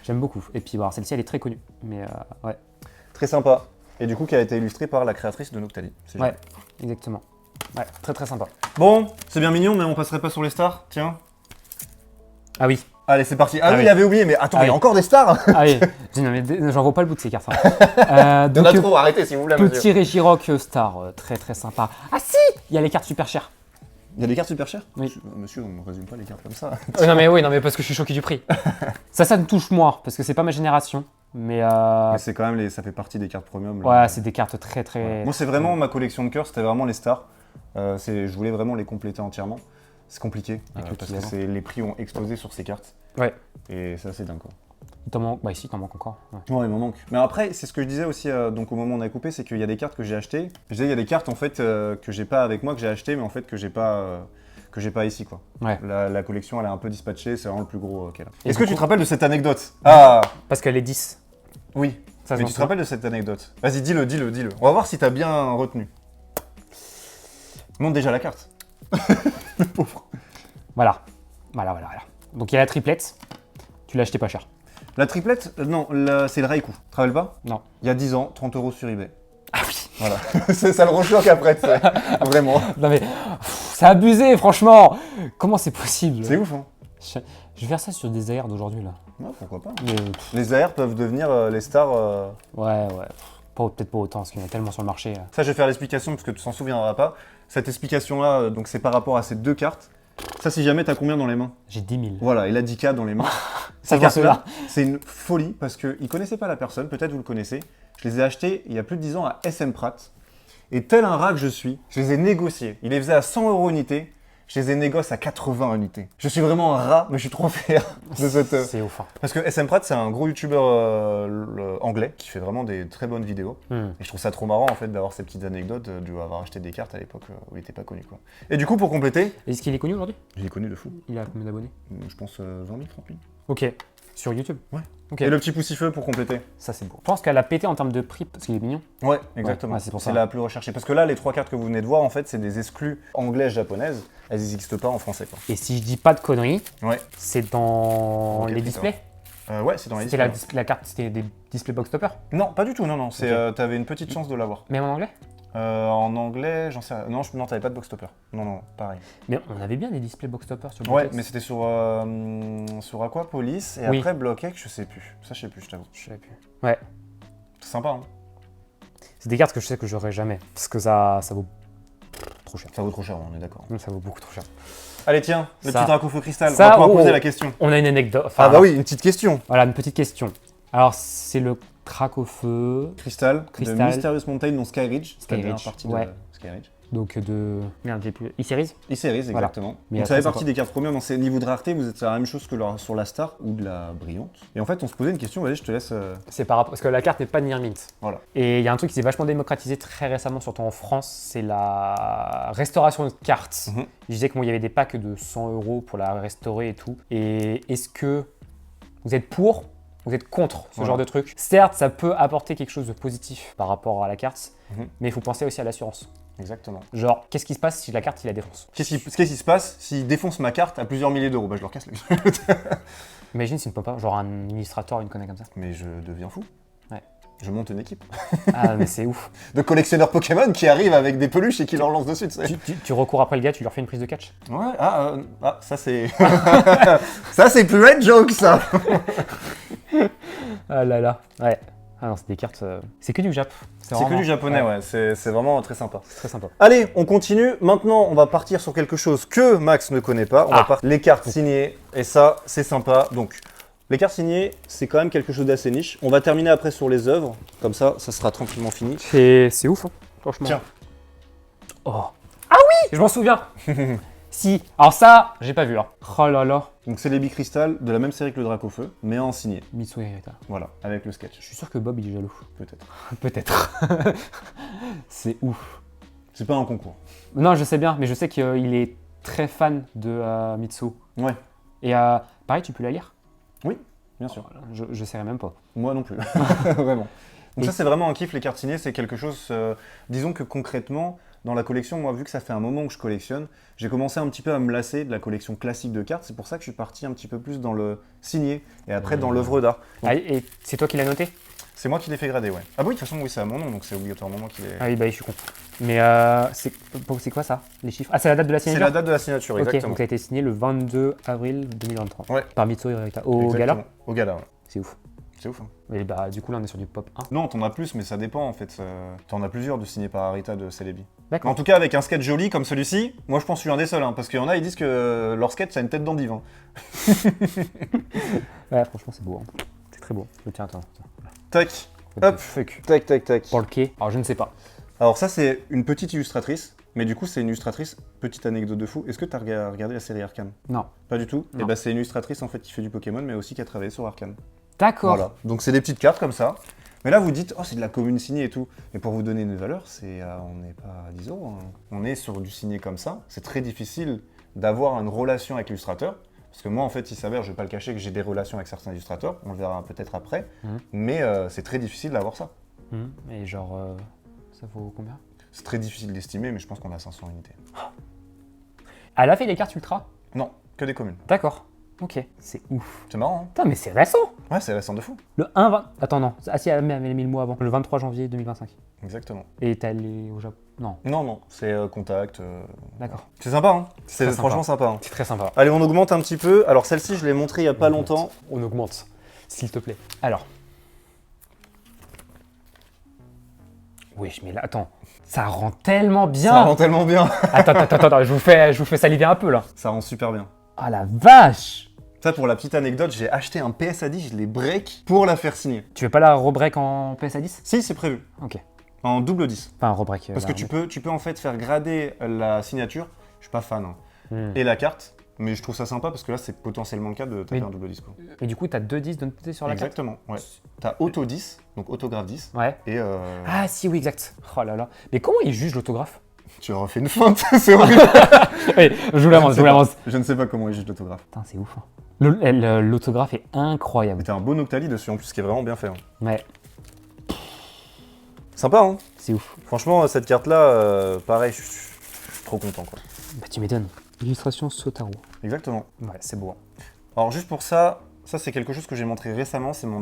J'aime beaucoup. Et puis, voilà, celle-ci, elle est très connue. Mais ouais. Très sympa. Et du coup, qui a été illustrée par la créatrice de Noctali. Ouais, exactement. Ouais, très très sympa. Bon, c'est bien mignon, mais on passerait pas sur les stars. Tiens. Ah oui. Allez, c'est parti. Ah oui, oui. il avait oublié, mais attends, Ah il y a oui. encore des stars. Ah oui. Non, mais j'en vois pas le bout de ces cartes. Hein. Il y en a trop, arrêtez s'il vous plaît, monsieur. Petit Regirock Star, très très sympa. Ah si, il y a les cartes super chères. Il y a des cartes super chères. Oui. Monsieur, on ne résume pas les cartes comme ça. Non mais parce que je suis choqué du prix. ça me touche moi, parce que c'est pas ma génération. Mais c'est quand même ça fait partie des cartes premium. Ouais, c'est des cartes très très... Ouais. Moi, c'est vraiment ma collection de cœur, c'était vraiment les stars. Je voulais vraiment les compléter entièrement. C'est compliqué, parce que les prix ont explosé sur ces cartes. Ouais. Et ça, c'est dingue quoi. Il t'en manque, bah ici, il t'en manque encore. Ouais. Ouais, il m'en manque. Mais après, c'est ce que je disais aussi donc au moment où on a coupé, c'est qu'il y a des cartes que j'ai achetées. Je disais, il y a des cartes en fait que j'ai pas avec moi, que j'ai achetées, mais en fait que j'ai pas ici quoi. Ouais. La collection, elle est un peu dispatchée, c'est vraiment le plus gros qu'elle a. Et Est-ce du que tu coup- te rappelles de cette anecdote? Ah Parce qu'elle est 10. oui. Ça, Mais tu te rappelles de cette anecdote? Vas-y, dis-le. On va voir si t'as bien retenu. Montre déjà la carte. Le pauvre. Voilà. Donc il y a la triplette. Tu l'as acheté pas cher. La triplette, non, c'est le Raikou. Tu te rappelles pas? Non. Il y a 10 ans, 30 € sur eBay. Ah oui. Voilà. Ça le rechoque après, tu sais. Vraiment. Non mais, c'est abusé franchement. Comment c'est possible? C'est ouf, hein? Je vais faire ça sur des AR d'aujourd'hui là. Ouais, pourquoi pas. Mais, Les AR peuvent devenir les stars. ouais. Peut-être pas autant, parce qu'il y en a tellement sur le marché. Ça, je vais faire l'explication parce que tu t'en souviendras pas. Cette explication-là, donc c'est par rapport à ces deux cartes. Ça, si jamais, t'as combien dans les mains? J'ai 10 000. Voilà, il a 10K dans les mains. Ça Ces va, cartes-là, c'est une folie parce qu'ils ne connaissaient pas la personne, peut-être vous le connaissez. Je les ai achetées il y a plus de 10 ans à SM Pratt. Et tel un rat que je suis, je les ai négociés. Il les faisait à 100 € unité. Je les ai négociés à 80 unités. Je suis vraiment un rat, mais je suis trop fier de cette... C'est ouf. Hein. Parce que SM Pratt, c'est un gros youtubeur anglais qui fait vraiment des très bonnes vidéos. Et je trouve ça trop marrant en fait d'avoir ces petites anecdotes, d'avoir acheté des cartes à l'époque où il n'était pas connu quoi. Et du coup, pour compléter, Est-ce qu'il est connu aujourd'hui? je l'ai connu de fou. Il a combien d'abonnés? Je pense 20 000, 30 000. Ok. Sur YouTube? Ouais. Ok. Et le petit poussifeu pour compléter. Ça c'est beau. Je pense qu'elle a pété en termes de prix parce qu'il est mignon. Ouais, exactement. Ouais, c'est pour ça. la plus recherchée. Parce que là, les trois cartes que vous venez de voir, en fait, c'est des exclus anglaises-japonaises. Elles n'existent pas en français quoi. Et si je dis pas de conneries, Ouais. c'est dans Ok, les putain. displays? Ouais, c'est dans les C'était displays. la carte, c'était des displays box topper? Non, pas du tout, non. C'est, Ok. t'avais une petite chance de l'avoir. Même en anglais? En anglais, j'en sais rien. Non, t'avais pas de box topper. Non, pareil. Mais on avait bien des displays box topper sur Ouais, Blockx. mais c'était sur Aquapolis et Oui. après Blockx, je sais plus. Ça, je sais plus, je t'avoue. Je savais plus. Ouais. C'est sympa, hein. C'est des cartes que je sais que j'aurai jamais. Parce que ça vaut trop cher. Ça vaut trop cher, on est d'accord. Ça vaut beaucoup trop cher. Allez, tiens, le Ça- petit Dracofeu cristal. ça, On va pouvoir oh, poser oh. la question. On a une anecdote. Enfin, Ah bah oui, une petite question. Voilà, une petite question. Alors, c'est le Dracofeu. Cristal, de Cristal. Mysterious Mountain, donc Skyridge. C'est la Skyridge, dernière partie ouais. de Skyridge. Donc de. Merde, j'ai plus. E-Series? E-Series, Voilà. exactement. Mais Donc ça après, fait c'est partie quoi des cartes premium. Dans niveau de rareté, vous êtes la même chose que sur la Star ou de la Brillante. Et en fait, on se posait une question, vas-y, je te laisse... C'est par rapport. Parce que la carte n'est pas near mint. Voilà. Et il y a un truc qui s'est vachement démocratisé très récemment, surtout en France, c'est la restauration de cartes. Mhm. Je disais qu'il y avait des packs de 100 € pour la restaurer et tout. Et est-ce que vous êtes pour? Vous êtes contre ce Voilà. genre de truc? Certes, ça peut apporter quelque chose de positif par rapport à la carte, Mhm. mais il faut penser aussi à l'assurance. Exactement. Genre, qu'est-ce qui se passe si la carte, il la défonce? Qu'est-ce qui se passe s'il défonce ma carte à plusieurs milliers d'euros? Bah, je leur casse la gueule. Imagine s'il ne peut pas, genre un illustrateur, une connerie comme ça. Mais je deviens fou. Ouais. Je monte une équipe Ah, mais c'est ouf. de collectionneurs Pokémon qui arrivent avec des peluches et qui leur lancent dessus, tu sais. Tu recours après le gars, tu leur fais une prise de catch. Ouais, ça c'est... ça c'est plus red joke, ça. Ah là là, ouais. Ah non, c'est des cartes. C'est que du Jap. C'est que du japonais, ouais. C'est vraiment très sympa. C'est très sympa. Allez, on continue. Maintenant, on va partir sur quelque chose que Max ne connaît pas. On va partir les cartes signées. Et ça, c'est sympa. Donc, les cartes signées, c'est quand même quelque chose d'assez niche. On va terminer après sur les œuvres. Comme ça sera tranquillement fini. C'est ouf, hein, franchement. Tiens. Oh. Ah oui, je m'en souviens. Si. Alors ça, j'ai pas vu. Hein. Oh là là. Donc, c'est les bicrystals de la même série que le Dracofeu, mais en signé. Mitsuo Hirata. Voilà, avec le sketch. Je suis sûr que Bob, il est jaloux. Peut-être. Peut-être. C'est ouf. C'est pas un concours. Non, je sais bien, mais je sais qu'il est très fan de Mitsuo. Ouais, Et pareil, tu peux la lire? bien sûr. Je saurais même pas. Moi non plus. Vraiment. Donc, ça, c'est vraiment un kiff, les cartes signées. C'est quelque chose. Disons que concrètement, dans la collection, moi, vu que ça fait un moment que je collectionne, j'ai commencé un petit peu à me lasser de la collection classique de cartes. C'est pour ça que je suis parti un petit peu plus dans le signé et après dans l'œuvre d'art. Ah, et c'est toi qui l'as noté? C'est moi qui l'ai fait grader, ouais. Ah bah oui, de toute façon, oui, c'est à mon nom, donc c'est obligatoirement moi qui l'ai. Ah oui, bah oui, je suis con. Mais c'est quoi ça, les chiffres? Ah, c'est la date de la C'est signature? la date de la signature, Ok, exactement. donc ça a été signé le 22 avril 2023. Ouais. Par Mitsuo Hirata. Au Exactement. gala? Au gala, ouais. C'est ouf. C'est ouf, hein. Et bah, du coup, là, on est sur du pop 1. Non, t'en as plus, mais ça dépend en fait. T'en as plusieurs de signés par Arita de Celebi. D'accord. En tout cas, avec un sketch joli comme celui-ci, moi je pense que je suis un des seuls, hein, parce qu'il y en a, ils disent que leur sketch, ça a une tête d'endive. Hein. Ouais, franchement, c'est beau. Hein. C'est très beau. Je tiens, attends. Tac, Hop. hop, Fuck. tac, tac, tac. Pour le quai. Alors, je ne sais pas. Alors ça, c'est une petite illustratrice, mais du coup, c'est une illustratrice, petite anecdote de fou. Est-ce que t'as regardé la série Arcane? Non. Pas du tout. Non. Et bah, c'est une illustratrice en fait qui fait du Pokémon, mais aussi qui a travaillé sur Arcane. D'accord. Voilà. Donc c'est des petites cartes comme ça. Mais là, vous dites, oh, c'est de la commune signée et tout. Mais pour vous donner une valeur, on n'est pas à 10 €. Hein. On est sur du signé comme ça. C'est très difficile d'avoir une relation avec l'illustrateur. Parce que moi, en fait, il s'avère, je vais pas le cacher, que j'ai des relations avec certains illustrateurs. On le verra peut-être après. Mais c'est très difficile d'avoir ça. Et genre, ça vaut combien? C'est très difficile d'estimer, mais je pense qu'on a 500 unités. Elle a fait les cartes ultra? Non, que des communes. D'accord. Ok. C'est ouf. C'est marrant, hein? Putain, mais c'est récent. Ouais, c'est récent de fou. Le 1 Attends, non. Ah si, elle a mis le mois avant. Le 23 janvier 2025. Exactement. Et t'es allé au Japon? Non. Non, c'est contact. D'accord. C'est sympa, hein? C'est très franchement sympa. Hein. C'est très sympa. Allez, on augmente un petit peu. Alors celle-ci, je l'ai montrée il y a pas longtemps. On augmente. S'il te plaît. Alors. Oui, mais là, attends. Ça rend tellement bien. Ça rend tellement bien. Attends, je vous fais saliver un peu là. Ça rend super bien. Ah la vache. Ça, pour la petite anecdote, j'ai acheté un PSA 10, je l'ai break pour la faire signer. Tu veux pas la rebreak en PSA 10? Si, c'est prévu. Ok. En double 10. Enfin, rebreak. Parce que tu peux en fait faire grader la signature. Je suis pas fan. Hein. Hmm. Et la carte. Mais je trouve ça sympa parce que là, c'est potentiellement le cas de taper Mais- un double 10. Quoi. Et du coup, t'as 2 10 de noter sur la carte? Exactement. Ouais. T'as auto 10, donc autographe 10. Ouais. Et Ah si, oui, exact. Oh là là. Mais comment ils jugent l'autographe? tu auras fait une feinte, c'est horrible. Oui, je vous l'avance. Je ne sais pas comment ils jugent l'autographe. Putain, c'est ouf. Hein. L'autographe est incroyable. Mais t'as un beau Noctali dessus en plus, qui est vraiment bien fait. Hein. Ouais, Sympa, hein? c'est ouf. Franchement, cette carte-là, pareil, je suis trop content, quoi. Bah tu m'étonnes. Illustration Sotaro. Exactement. Ouais, c'est beau. Hein. Alors juste pour ça c'est quelque chose que j'ai montré récemment, c'est la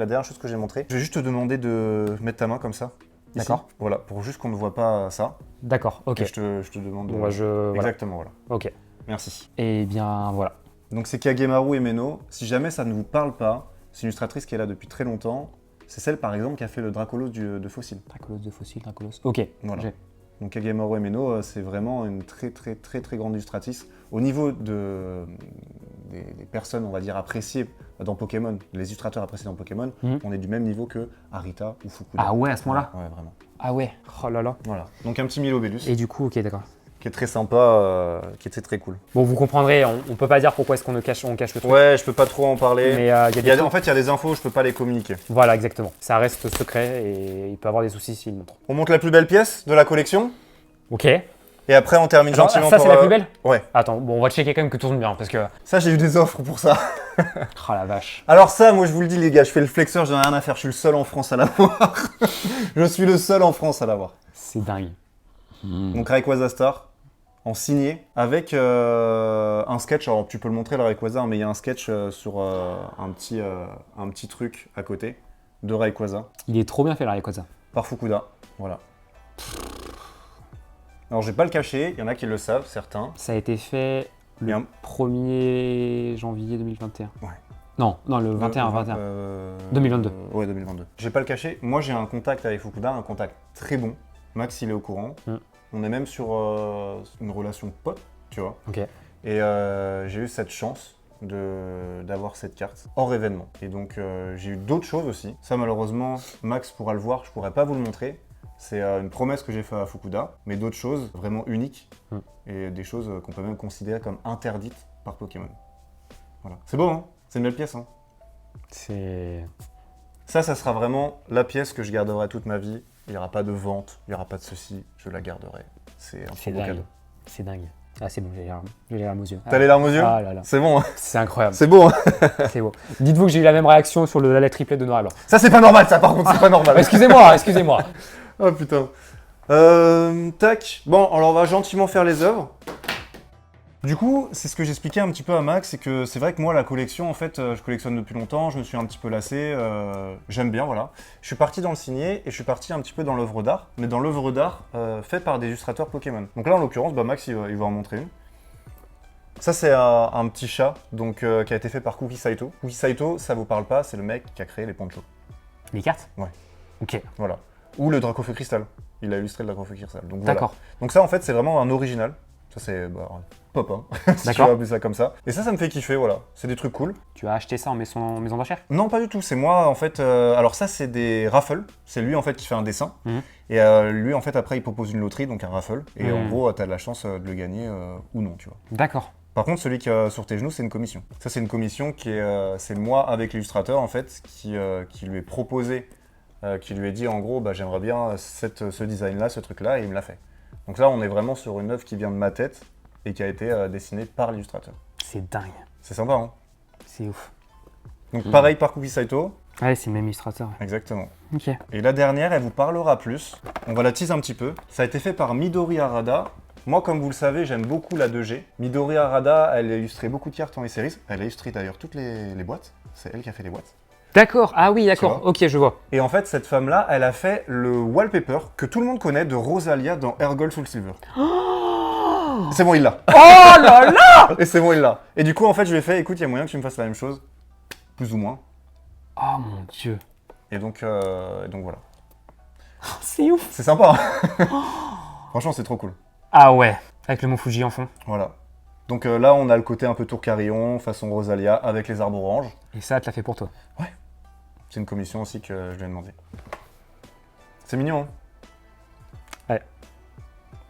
dernière chose que j'ai montré. Je vais juste te demander de mettre ta main comme ça. Ici. D'accord. Voilà, pour juste qu'on ne voit pas ça. D'accord, ok. Et je te demande de... Bon, voilà. Exactement, voilà. Ok. Merci. Et bien, voilà. Donc c'est Kagemaru Emeno. Si jamais ça ne vous parle pas, c'est une illustratrice qui est là depuis très longtemps. C'est celle, par exemple, qui a fait le Dracolos de Fossile. Dracolos de fossile, Dracolos. Ok. Voilà. j'ai- Donc Kagemaru Emeno, c'est vraiment une très grande illustratrice. Au niveau des personnes, on va dire, appréciées dans Pokémon, les illustrateurs appréciés dans Pokémon, on est du même niveau que Arita ou Fukuda. Ah ouais, à ce moment-là? Ouais, vraiment. Ah ouais. Oh là là. Voilà. Donc un petit Milobellus Et du coup, ok, d'accord. qui est très sympa, qui était très cool. Bon, vous comprendrez, on peut pas dire pourquoi est-ce qu'on cache le truc. Ouais, je peux pas trop en parler. Mais il y a des trucs- En fait, il y a des infos, je peux pas les communiquer. Voilà, exactement. Ça reste secret et il peut avoir des soucis s'il montre. On monte la plus belle pièce de la collection Ok. et après on termine Genre, gentiment ça, pour, c'est la plus belle? Ouais. Attends, bon, on va checker quand même que tout tourne bien parce que. Ça, j'ai eu des offres pour ça. Oh la vache. Alors ça, moi je vous le dis les gars, je fais le flexeur, j'en ai rien à faire, je suis le seul en France à l'avoir. Je suis le seul en France à l'avoir. C'est dingue. Donc Rayquaza Star, en signé, avec un sketch, alors tu peux le montrer le Rayquaza, mais il y a un sketch sur un petit truc à côté de Rayquaza, Il est trop bien fait là, les ça. par Fukuda, voilà. Alors je vais pas le cacher, il y en a qui le savent, certains. Ça a été fait le Bien. 1er janvier 2021. Ouais. Non, le 21. 2022. Ouais, 2022. Je vais pas le cacher, moi j'ai un contact avec Fukuda, un contact très bon. Max, il est au courant. On est même sur une relation de pote, tu vois. Ok. Et j'ai eu cette chance d'avoir cette carte hors événement. Et donc j'ai eu d'autres choses aussi. Ça malheureusement, Max pourra le voir, je pourrais pas vous le montrer. C'est une promesse que j'ai faite à Fukuda, mais d'autres choses vraiment uniques et des choses qu'on peut même considérer comme interdites par Pokémon. Voilà. C'est beau, hein? C'est une belle pièce, hein? C'est... Ça sera vraiment la pièce que je garderai toute ma vie. Il n'y aura pas de vente, il n'y aura pas de ceci, je la garderai. C'est un très beau cadeau. C'est dingue. Ah, c'est bon, j'ai les larmes aux yeux. T'as les larmes aux yeux? Ah là là. C'est bon, hein? C'est incroyable. C'est beau, hein? C'est beau. Dites-vous que j'ai eu la même réaction sur la triplette de Noir et Blanc. Ça, c'est pas normal, ça, par contre, c'est pas normal. Excusez-moi. Oh putain. Tac. Bon, alors on va gentiment faire les œuvres. Du coup, c'est ce que j'expliquais un petit peu à Max, c'est que c'est vrai que moi, la collection, en fait, je collectionne depuis longtemps, je me suis un petit peu lassé, j'aime bien, voilà. Je suis parti dans le signé et je suis parti un petit peu dans l'œuvre d'art, mais dans l'œuvre d'art fait par des illustrateurs Pokémon. Donc là, en l'occurrence, Max, il va en montrer une. Ça, c'est un petit chat donc, qui a été fait par Kuki Saito. Kuki Saito, ça vous parle pas, c'est le mec qui a créé les ponchos. Les cartes? Ouais. Ok. Voilà. Ou le Dracofeu Cristal. Il a illustré le Dracofeu Cristal. Donc voilà. D'accord. Donc ça, en fait, c'est vraiment un original. Ça, c'est pop, hein, si tu D'accord. veux appeler ça comme ça. Et ça me fait kiffer, voilà. C'est des trucs cool. Tu as acheté ça en maison d'enchères? Non, pas du tout. C'est moi, en fait... alors ça, c'est des raffles. C'est lui, en fait, qui fait un dessin. Et lui, en fait, après, il propose une loterie, donc un raffle. Et en gros, t'as de la chance de le gagner ou non, tu vois. D'accord. Par contre, celui qui a sur tes genoux, c'est une commission. Ça, c'est une commission qui est... c'est moi, avec l'illustrateur, en fait, qui lui ai proposé, qui lui ai dit, en gros, j'aimerais bien ce design-là, ce truc-là, et il me l'a fait. Donc là, on est vraiment sur une œuvre qui vient de ma tête et qui a été dessinée par l'illustrateur. C'est dingue. C'est sympa, hein? C'est ouf. Donc pareil par Kuki Saito. Ouais, c'est le même illustrateur. Exactement. Ok. Et la dernière, elle vous parlera plus. On va la teaser un petit peu. Ça a été fait par Midori Harada. Moi, comme vous le savez, j'aime beaucoup la 2G. Midori Harada, elle a illustré beaucoup de cartes en e-series. Elle a illustré d'ailleurs toutes les boîtes. C'est elle qui a fait les boîtes. D'accord, ah oui, d'accord, ok, je vois. Et en fait, cette femme-là, elle a fait le wallpaper que tout le monde connaît de Rosalia dans Air Gold Soul Silver. Oh, c'est bon, il l'a. Oh là là. Et c'est bon, il l'a. Et du coup, en fait, je lui ai fait, écoute, il y a moyen que tu me fasses la même chose. Plus ou moins. Oh mon dieu. Et donc voilà. C'est ouf. C'est sympa. Franchement, c'est trop cool. Ah ouais, avec le mont Fuji en fond. Voilà. Donc là, on a le côté un peu tour carillon, façon Rosalia, avec les arbres oranges. Et ça, tu l'as fait pour toi? Ouais. C'est une commission aussi que je lui ai demandé. C'est mignon, hein? Ouais.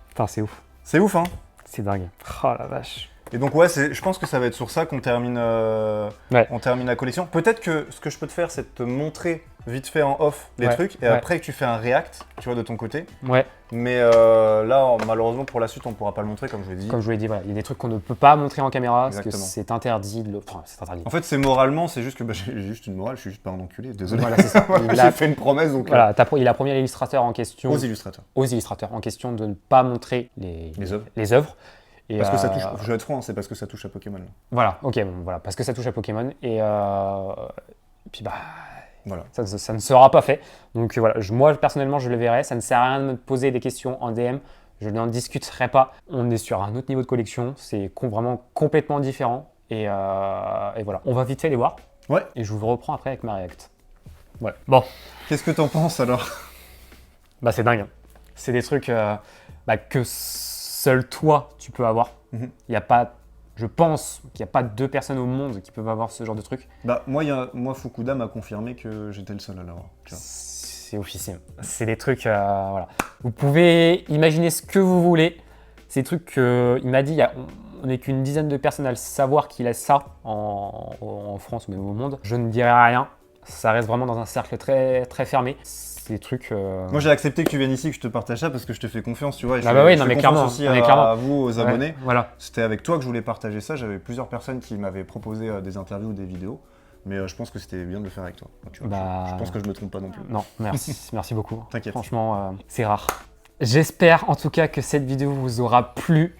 Putain, c'est ouf. C'est ouf, hein? C'est dingue. Oh la vache. Et donc ouais, je pense que ça va être sur ça qu'on termine, on termine la collection. Peut-être que ce que je peux te faire, c'est de te montrer vite fait en off les trucs, et après que tu fais un react, tu vois, de ton côté. Ouais. Mais là, malheureusement, pour la suite, on ne pourra pas le montrer, comme je vous l'ai dit. Comme je vous l'ai dit, voilà, il y a des trucs qu'on ne peut pas montrer en caméra, Exactement. parce que c'est interdit de le... Enfin, c'est interdit. En fait, c'est moralement, c'est juste que j'ai juste une morale, je suis juste pas un enculé, désolé. Voilà, c'est ça. J'ai fait une promesse, donc... Voilà, il a promis à l'illustrateur en question... Aux illustrateurs en question de ne pas montrer les œuvres. Et parce que ça touche, je vais être franc, c'est parce que ça touche à Pokémon. Là. Voilà, ok, bon, voilà, parce que ça touche à Pokémon, et puis voilà. ça ne sera pas fait. Donc voilà, moi personnellement je le verrai, ça ne sert à rien de me poser des questions en DM, je n'en discuterai pas. On est sur un autre niveau de collection, c'est vraiment complètement différent, et voilà. On va vite fait les voir, ouais. Et je vous reprends après avec ma react. Voilà. Bon. Qu'est-ce que t'en penses alors? C'est dingue. C'est des trucs que seul toi tu peux avoir. Il y a pas, je pense qu'il n'y a pas 2 personnes au monde qui peuvent avoir ce genre de truc. Moi Fukuda m'a confirmé que j'étais le seul à l'avoir. C'est officiel. C'est des trucs, voilà. Vous pouvez imaginer ce que vous voulez. C'est des trucs qu'il m'a dit, on n'est qu'une dizaine de personnes à le savoir qu'il a ça en France ou même au monde. Je ne dirai rien. Ça reste vraiment dans un cercle très, très fermé. Des trucs. Moi j'ai accepté que tu viennes ici, que je te partage ça parce que je te fais confiance, tu vois. Et mais clairement. Aussi à vous, aux abonnés. Ouais, voilà. C'était avec toi que je voulais partager ça. J'avais plusieurs personnes qui m'avaient proposé des interviews ou des vidéos, mais je pense que c'était bien de le faire avec toi. Tu vois, je pense que je me trompe pas non plus. Non, merci, merci beaucoup. T'inquiète. Franchement, c'est rare. J'espère en tout cas que cette vidéo vous aura plu.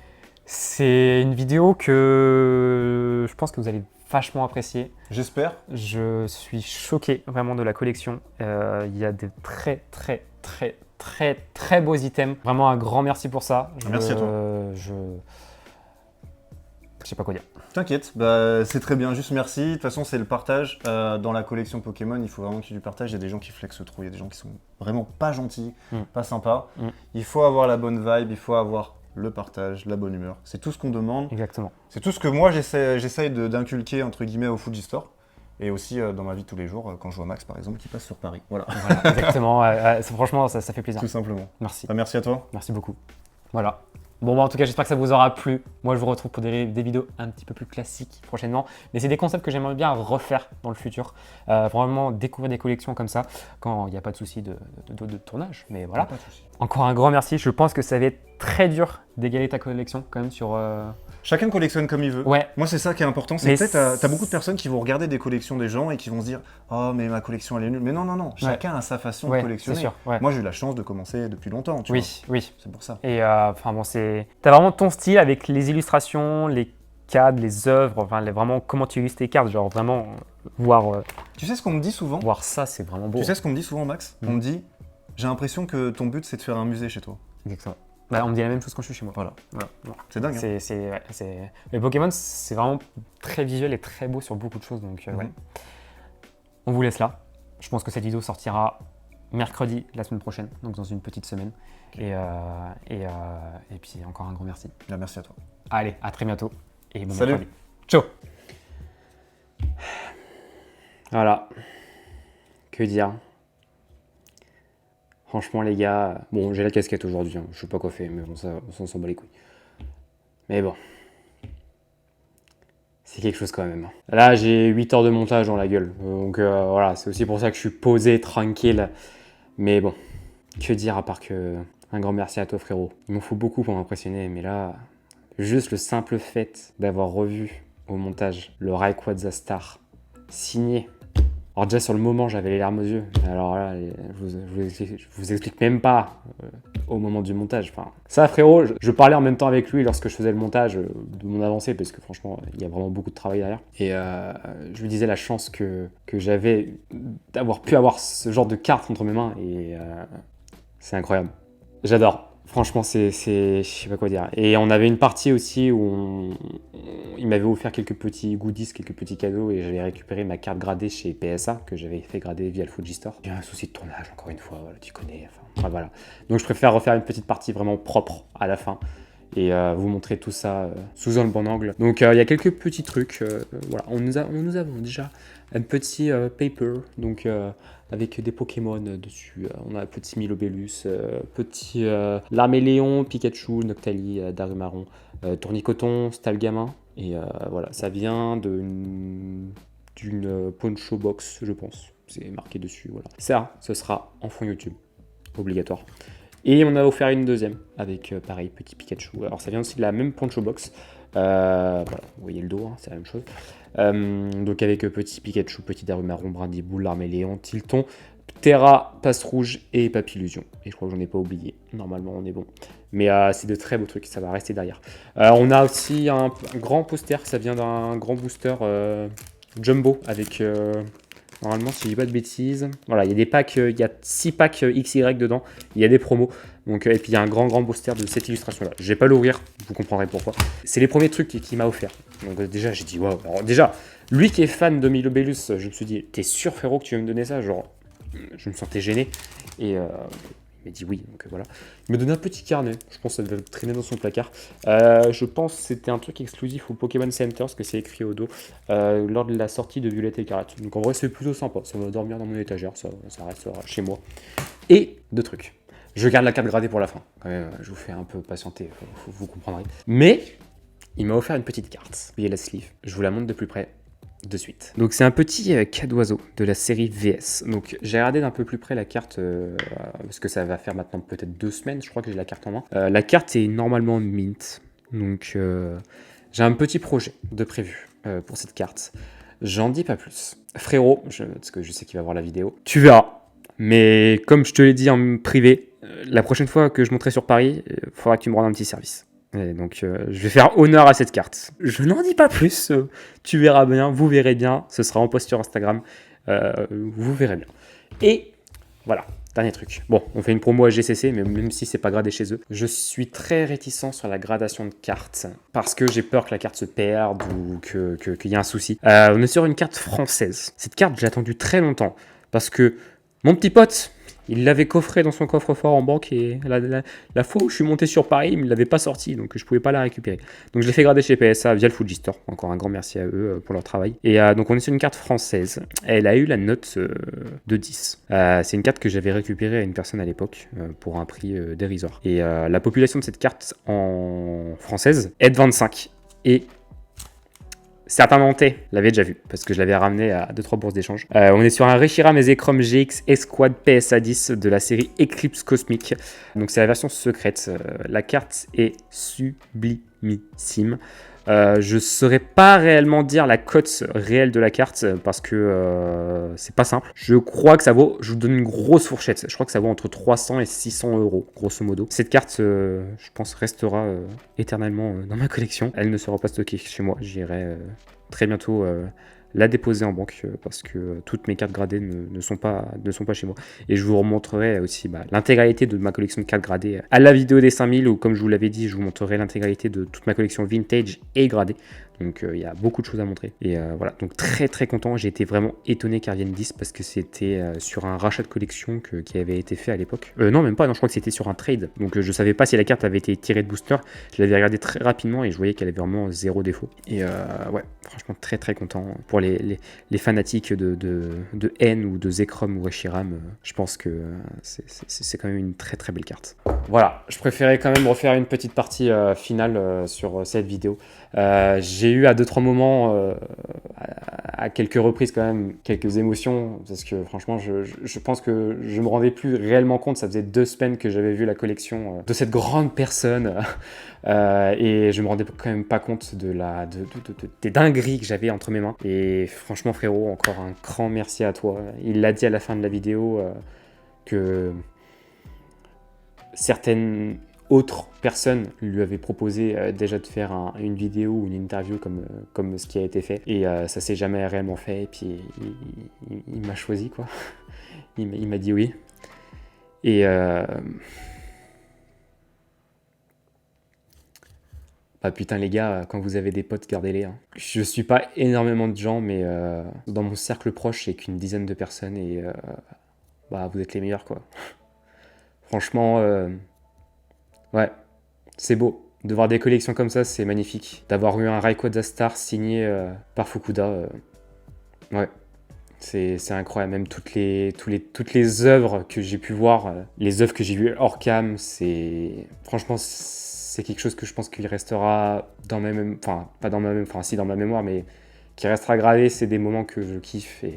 C'est une vidéo que je pense que vous allez vachement apprécié. J'espère. Je suis choqué vraiment de la collection. Il y a des très très très très très beaux items. Vraiment un grand merci pour ça. Merci à toi. sais pas quoi dire. T'inquiète, c'est très bien, juste merci. De toute façon, c'est le partage. Dans la collection Pokémon, il faut vraiment qu'il y ait du partage. Il y a des gens qui flexent trop, il y a des gens qui sont vraiment pas gentils, pas sympas. Il faut avoir la bonne vibe, il faut avoir le partage, la bonne humeur. C'est tout ce qu'on demande. Exactement. C'est tout ce que moi, j'essaye d'inculquer, entre guillemets, au Fuji Store. Et aussi dans ma vie de tous les jours, quand je vois Max, par exemple, qui passe sur Paris. Voilà, Exactement. Franchement, ça fait plaisir. tout simplement. Merci. Merci à toi. Merci beaucoup. Voilà. Bon, en tout cas, j'espère que ça vous aura plu. Moi, je vous retrouve pour des vidéos un petit peu plus classiques prochainement. Mais c'est des concepts que j'aimerais bien refaire dans le futur. Vraiment découvrir des collections comme ça, quand il n'y a pas de souci de tournage. Mais voilà. Pas de souci. Encore un grand merci. Je pense que ça va être très dur d'égaler ta collection quand même sur... Chacun collectionne comme il veut. Ouais. Moi, c'est ça qui est important. C'est que t'as beaucoup de personnes qui vont regarder des collections des gens et qui vont se dire « Oh, mais ma collection, elle est nulle. » Mais non. Chacun a sa façon de collectionner. C'est sûr. Ouais. Moi, j'ai eu la chance de commencer depuis longtemps, tu vois. Oui. C'est pour ça. Et enfin bon, t'as vraiment ton style avec les illustrations, les cadres, les œuvres, enfin vraiment comment tu illustres tes cartes, genre vraiment voir. Tu sais ce qu'on me dit souvent? Voir ça, c'est vraiment beau. Tu sais ce qu'on me dit souvent, Max? On me dit « J'ai l'impression que ton but, c'est de faire un musée chez toi. » Exactement. Bah, on me dit la même chose quand je suis chez moi. Voilà. Non. C'est dingue. Hein. Les Pokémon, c'est vraiment très visuel et très beau sur beaucoup de choses. Donc, ouais. On vous laisse là. Je pense que cette vidéo sortira mercredi la semaine prochaine, donc dans une petite semaine. Okay. Et puis encore un grand merci. Bien, merci à toi. Allez, à très bientôt. Et bon Salut. mercredi. Ciao. Voilà. Que dire? Franchement les gars, bon j'ai la casquette aujourd'hui, hein. Je sais pas quoi faire, mais bon ça on s'en bat les couilles. Mais bon, c'est quelque chose quand même. Là j'ai 8 heures de montage dans la gueule, donc voilà, c'est aussi pour ça que je suis posé, tranquille. Mais bon, que dire à part que un grand merci à toi frérot. Il m'en faut beaucoup pour m'impressionner, mais là, juste le simple fait d'avoir revu au montage le Rayquaza Star signé. Alors déjà sur le moment j'avais les larmes aux yeux, alors là je vous explique même pas au moment du montage. Enfin, ça frérot, je parlais en même temps avec lui lorsque je faisais le montage de mon avancée parce que franchement il y a vraiment beaucoup de travail derrière. Et je lui disais la chance que j'avais d'avoir pu avoir ce genre de carte entre mes mains et c'est incroyable. J'adore. Franchement, je sais pas quoi dire. Et on avait une partie aussi où il m'avait offert quelques petits goodies, quelques petits cadeaux et j'avais récupéré ma carte gradée chez PSA que j'avais fait grader via le Fuji Store. J'ai un souci de tournage, encore une fois, voilà, tu connais. Enfin, voilà. Donc je préfère refaire une petite partie vraiment propre à la fin et vous montrer tout ça sous un bon angle. Donc il y a quelques petits trucs. Voilà, nous avons déjà un petit paper, donc avec des Pokémon dessus. On a petit Milobellus, petit Larméléon, Pikachu, Noctali, Darumaron, Tournicoton, Stalgamin. Et voilà, ça vient d'une Poncho Box, je pense. C'est marqué dessus, voilà. Ça, ce sera en fond YouTube, obligatoire. Et on a offert une deuxième avec, pareil, petit Pikachu. Alors ça vient aussi de la même Poncho Box. Voilà, vous voyez le dos, hein, c'est la même chose. Donc avec petit Pikachu, petit Darumaron, Brindiboule, Larméléon, Tilton, Terra, Passe Rouge et Papillusion. Et je crois que j'en ai pas oublié. Normalement, on est bon. Mais c'est de très beaux trucs, ça va rester derrière. On a aussi un grand poster, ça vient d'un grand booster Jumbo avec... normalement, si je dis pas de bêtises, voilà, il y a des packs, il y a 6 packs XY dedans, il y a des promos, donc, et puis il y a un grand booster de cette illustration-là. Je vais pas l'ouvrir, vous comprendrez pourquoi. C'est les premiers trucs qu'il m'a offert. Donc déjà, j'ai dit, waouh, alors déjà, lui qui est fan de Milobellus, je me suis dit, t'es sûr frérot que tu veux me donner ça? Genre, je me sentais gêné, et il m'a dit oui, donc voilà. Il m'a donné un petit carnet, je pense que ça devait traîner dans son placard. Je pense que c'était un truc exclusif au Pokémon Center, parce que c'est écrit au dos, lors de la sortie de Violette et Écarlate. Donc en vrai, c'est plutôt sympa, ça va dormir dans mon étagère, ça restera chez moi. Et deux trucs. Je garde la carte gradée pour la fin, quand même, je vous fais un peu patienter, vous comprendrez. Mais il m'a offert une petite carte, vous voyez la sleeve, je vous la montre de plus près. De suite. Donc c'est un petit cadeau de la série VS. Donc j'ai regardé d'un peu plus près la carte parce que ça va faire maintenant peut-être 2 semaines, je crois que j'ai la carte en main. La carte est normalement mint. Donc j'ai un petit projet de prévu pour cette carte. J'en dis pas plus. Frérot, parce que je sais qu'il va voir la vidéo, tu verras. Mais comme je te l'ai dit en privé, la prochaine fois que je monterai sur Paris, il faudra que tu me rendes un petit service. Et donc je vais faire honneur à cette carte. Je n'en dis pas plus, tu verras bien, vous verrez bien, ce sera en post sur Instagram, vous verrez bien. Et Voilà. Dernier truc. Bon, on fait une promo à GCC, mais même si c'est pas gradé chez eux. Je suis très réticent sur la gradation de cartes parce que j'ai peur que la carte se perde ou qu'il y ait un souci. On est sur une carte française. Cette carte, j'ai attendu très longtemps parce que mon petit pote, il l'avait coffré dans son coffre-fort en banque et la fois où je suis monté sur Paris, il ne l'avait pas sorti, donc je ne pouvais pas la récupérer. Donc je l'ai fait grader chez PSA via le Fuji Store. Encore un grand merci à eux pour leur travail. Et donc on est sur une carte française. Elle a eu la note de 10. C'est une carte que j'avais récupérée à une personne à l'époque pour un prix dérisoire. Et la population de cette carte en française est de 25. Et certains Nantais l'avaient déjà vu, parce que je l'avais ramené à 2-3 bourses d'échange. On est sur un Reshiram Ezekrom GX Esquad PSA 10 de la série Eclipse Cosmique. Donc c'est la version secrète. La carte est sublimissime. Je ne saurais pas réellement dire la cote réelle de la carte parce que c'est pas simple. Je crois que ça vaut, je vous donne une grosse fourchette, je crois que ça vaut entre 300 et 600 euros, grosso modo. Cette carte, je pense, restera éternellement dans ma collection. Elle ne sera pas stockée chez moi, j'irai très bientôt la déposer en banque parce que toutes mes cartes gradées ne sont pas chez moi. Et je vous remontrerai aussi l'intégralité de ma collection de cartes gradées à la vidéo des 5000 ou comme je vous l'avais dit, je vous montrerai l'intégralité de toute ma collection vintage et gradée. Donc il y a beaucoup de choses à montrer. Et voilà, donc très très content. J'ai été vraiment étonné qu'elle revienne 10 parce que c'était sur un rachat de collection qui avait été fait à l'époque. Non, même pas, non, je crois que c'était sur un trade. Donc je savais pas si la carte avait été tirée de booster. Je l'avais regardé très rapidement et je voyais qu'elle avait vraiment zéro défaut. Et ouais, franchement très très content. Pour les fanatiques de N ou de Zekrom ou Reshiram, je pense que c'est quand même une très très belle carte. Voilà, je préférais quand même refaire une petite partie finale sur cette vidéo. J'ai eu à 2-3 moments, à quelques reprises quand même, quelques émotions, parce que franchement, je pense que je me rendais plus réellement compte, ça faisait 2 semaines que j'avais vu la collection de cette grande personne, et je me rendais quand même pas compte des dingueries que j'avais entre mes mains. Et franchement frérot, encore un grand merci à toi. Il l'a dit à la fin de la vidéo, que certaines autres personnes lui avaient proposé déjà de faire une vidéo ou une interview comme ce qui a été fait. Et ça s'est jamais réellement fait. Et puis il m'a choisi, quoi. Il m'a dit oui. Et bah putain les gars, quand vous avez des potes, gardez-les. Hein. Je suis pas énormément de gens, mais dans mon cercle proche, c'est qu'une dizaine de personnes. Et bah vous êtes les meilleurs, quoi. Franchement, ouais, c'est beau. De voir des collections comme ça, c'est magnifique. D'avoir eu un Rayquaza Star signé par Fukuda, ouais, c'est incroyable. Même toutes les œuvres que j'ai pu voir, les œuvres que j'ai vues hors cam, franchement, c'est quelque chose que je pense qu'il restera dans ma mémoire, enfin, pas dans ma mémoire, enfin, si dans ma mémoire, mais qui restera gravé. C'est des moments que je kiffe. Et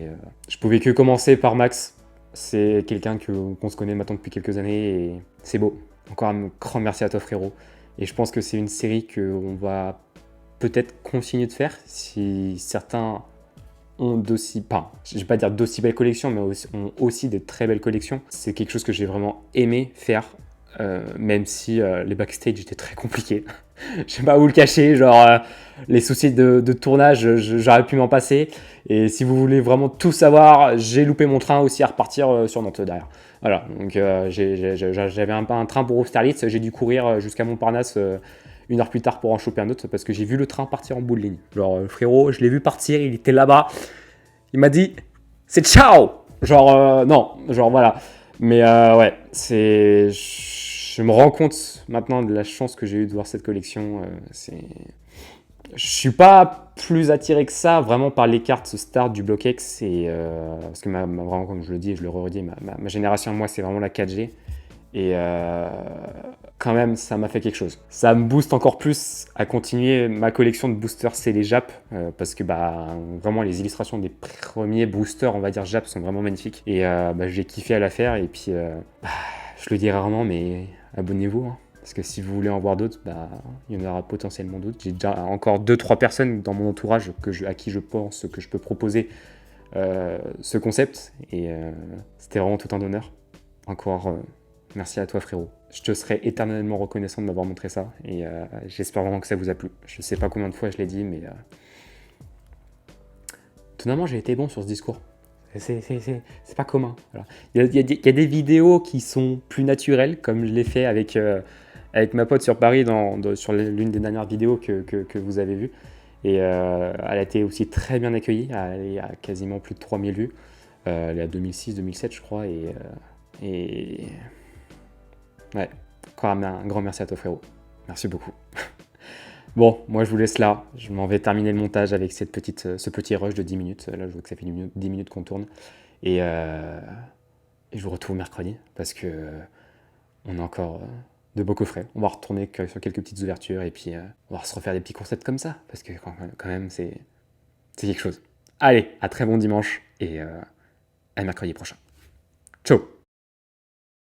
je pouvais que commencer par Max. C'est quelqu'un qu'on se connaît maintenant depuis quelques années et c'est beau. Encore un grand merci à toi frérot. Et je pense que c'est une série qu'on va peut-être continuer de faire si certains ont je vais pas dire d'aussi belles collections, mais ont aussi de très belles collections. C'est quelque chose que j'ai vraiment aimé faire, même si les backstage étaient très compliqués. Je sais pas où le cacher, genre les soucis de tournage, j'aurais pu m'en passer. Et si vous voulez vraiment tout savoir, j'ai loupé mon train aussi à repartir sur Nantes derrière. Voilà, donc j'avais un train pour Austerlitz, j'ai dû courir jusqu'à Montparnasse 1 heure plus tard pour en choper un autre parce que j'ai vu le train partir en bout de ligne. Genre frérot, je l'ai vu partir, il était là-bas, il m'a dit c'est ciao. Genre non, genre voilà. Mais ouais, je me rends compte maintenant de la chance que j'ai eu de voir cette collection. Je suis pas plus attiré que ça vraiment par les cartes start du Block X parce que vraiment, comme je le dis et je le redis, ma génération à moi c'est vraiment la 4G et quand même ça m'a fait quelque chose. Ça me booste encore plus à continuer ma collection de boosters c'est les Jap parce que vraiment les illustrations des premiers boosters on va dire Jap sont vraiment magnifiques et j'ai kiffé à la faire et puis je le dis rarement mais abonnez-vous hein. Parce que si vous voulez en voir d'autres, il y en aura potentiellement d'autres. J'ai déjà encore 2-3 personnes dans mon entourage à qui je pense que je peux proposer ce concept. Et c'était vraiment tout un honneur. Encore, merci à toi frérot. Je te serai éternellement reconnaissant de m'avoir montré ça. Et j'espère vraiment que ça vous a plu. Je sais pas combien de fois je l'ai dit, mais... Finalement, j'ai été bon sur ce discours. C'est pas commun. Voilà. Il y a des vidéos qui sont plus naturelles, comme je l'ai fait avec ma pote sur Paris sur l'une des dernières vidéos que vous avez vues. Et elle a été aussi très bien accueillie. Elle a quasiment plus de 3000 vues. Elle est à 2006-2007, je crois. Et ouais, encore un grand merci à toi, frérot. Merci beaucoup. Bon, moi je vous laisse là. Je m'en vais terminer le montage avec ce petit rush de 10 minutes. Là, je vois que ça fait 10 minutes qu'on tourne. Et je vous retrouve mercredi parce que on a encore de beaux coffrets. On va retourner sur quelques petites ouvertures et puis on va se refaire des petits concepts comme ça parce que quand même, c'est quelque chose. Allez, à très bon dimanche et à mercredi prochain. Ciao!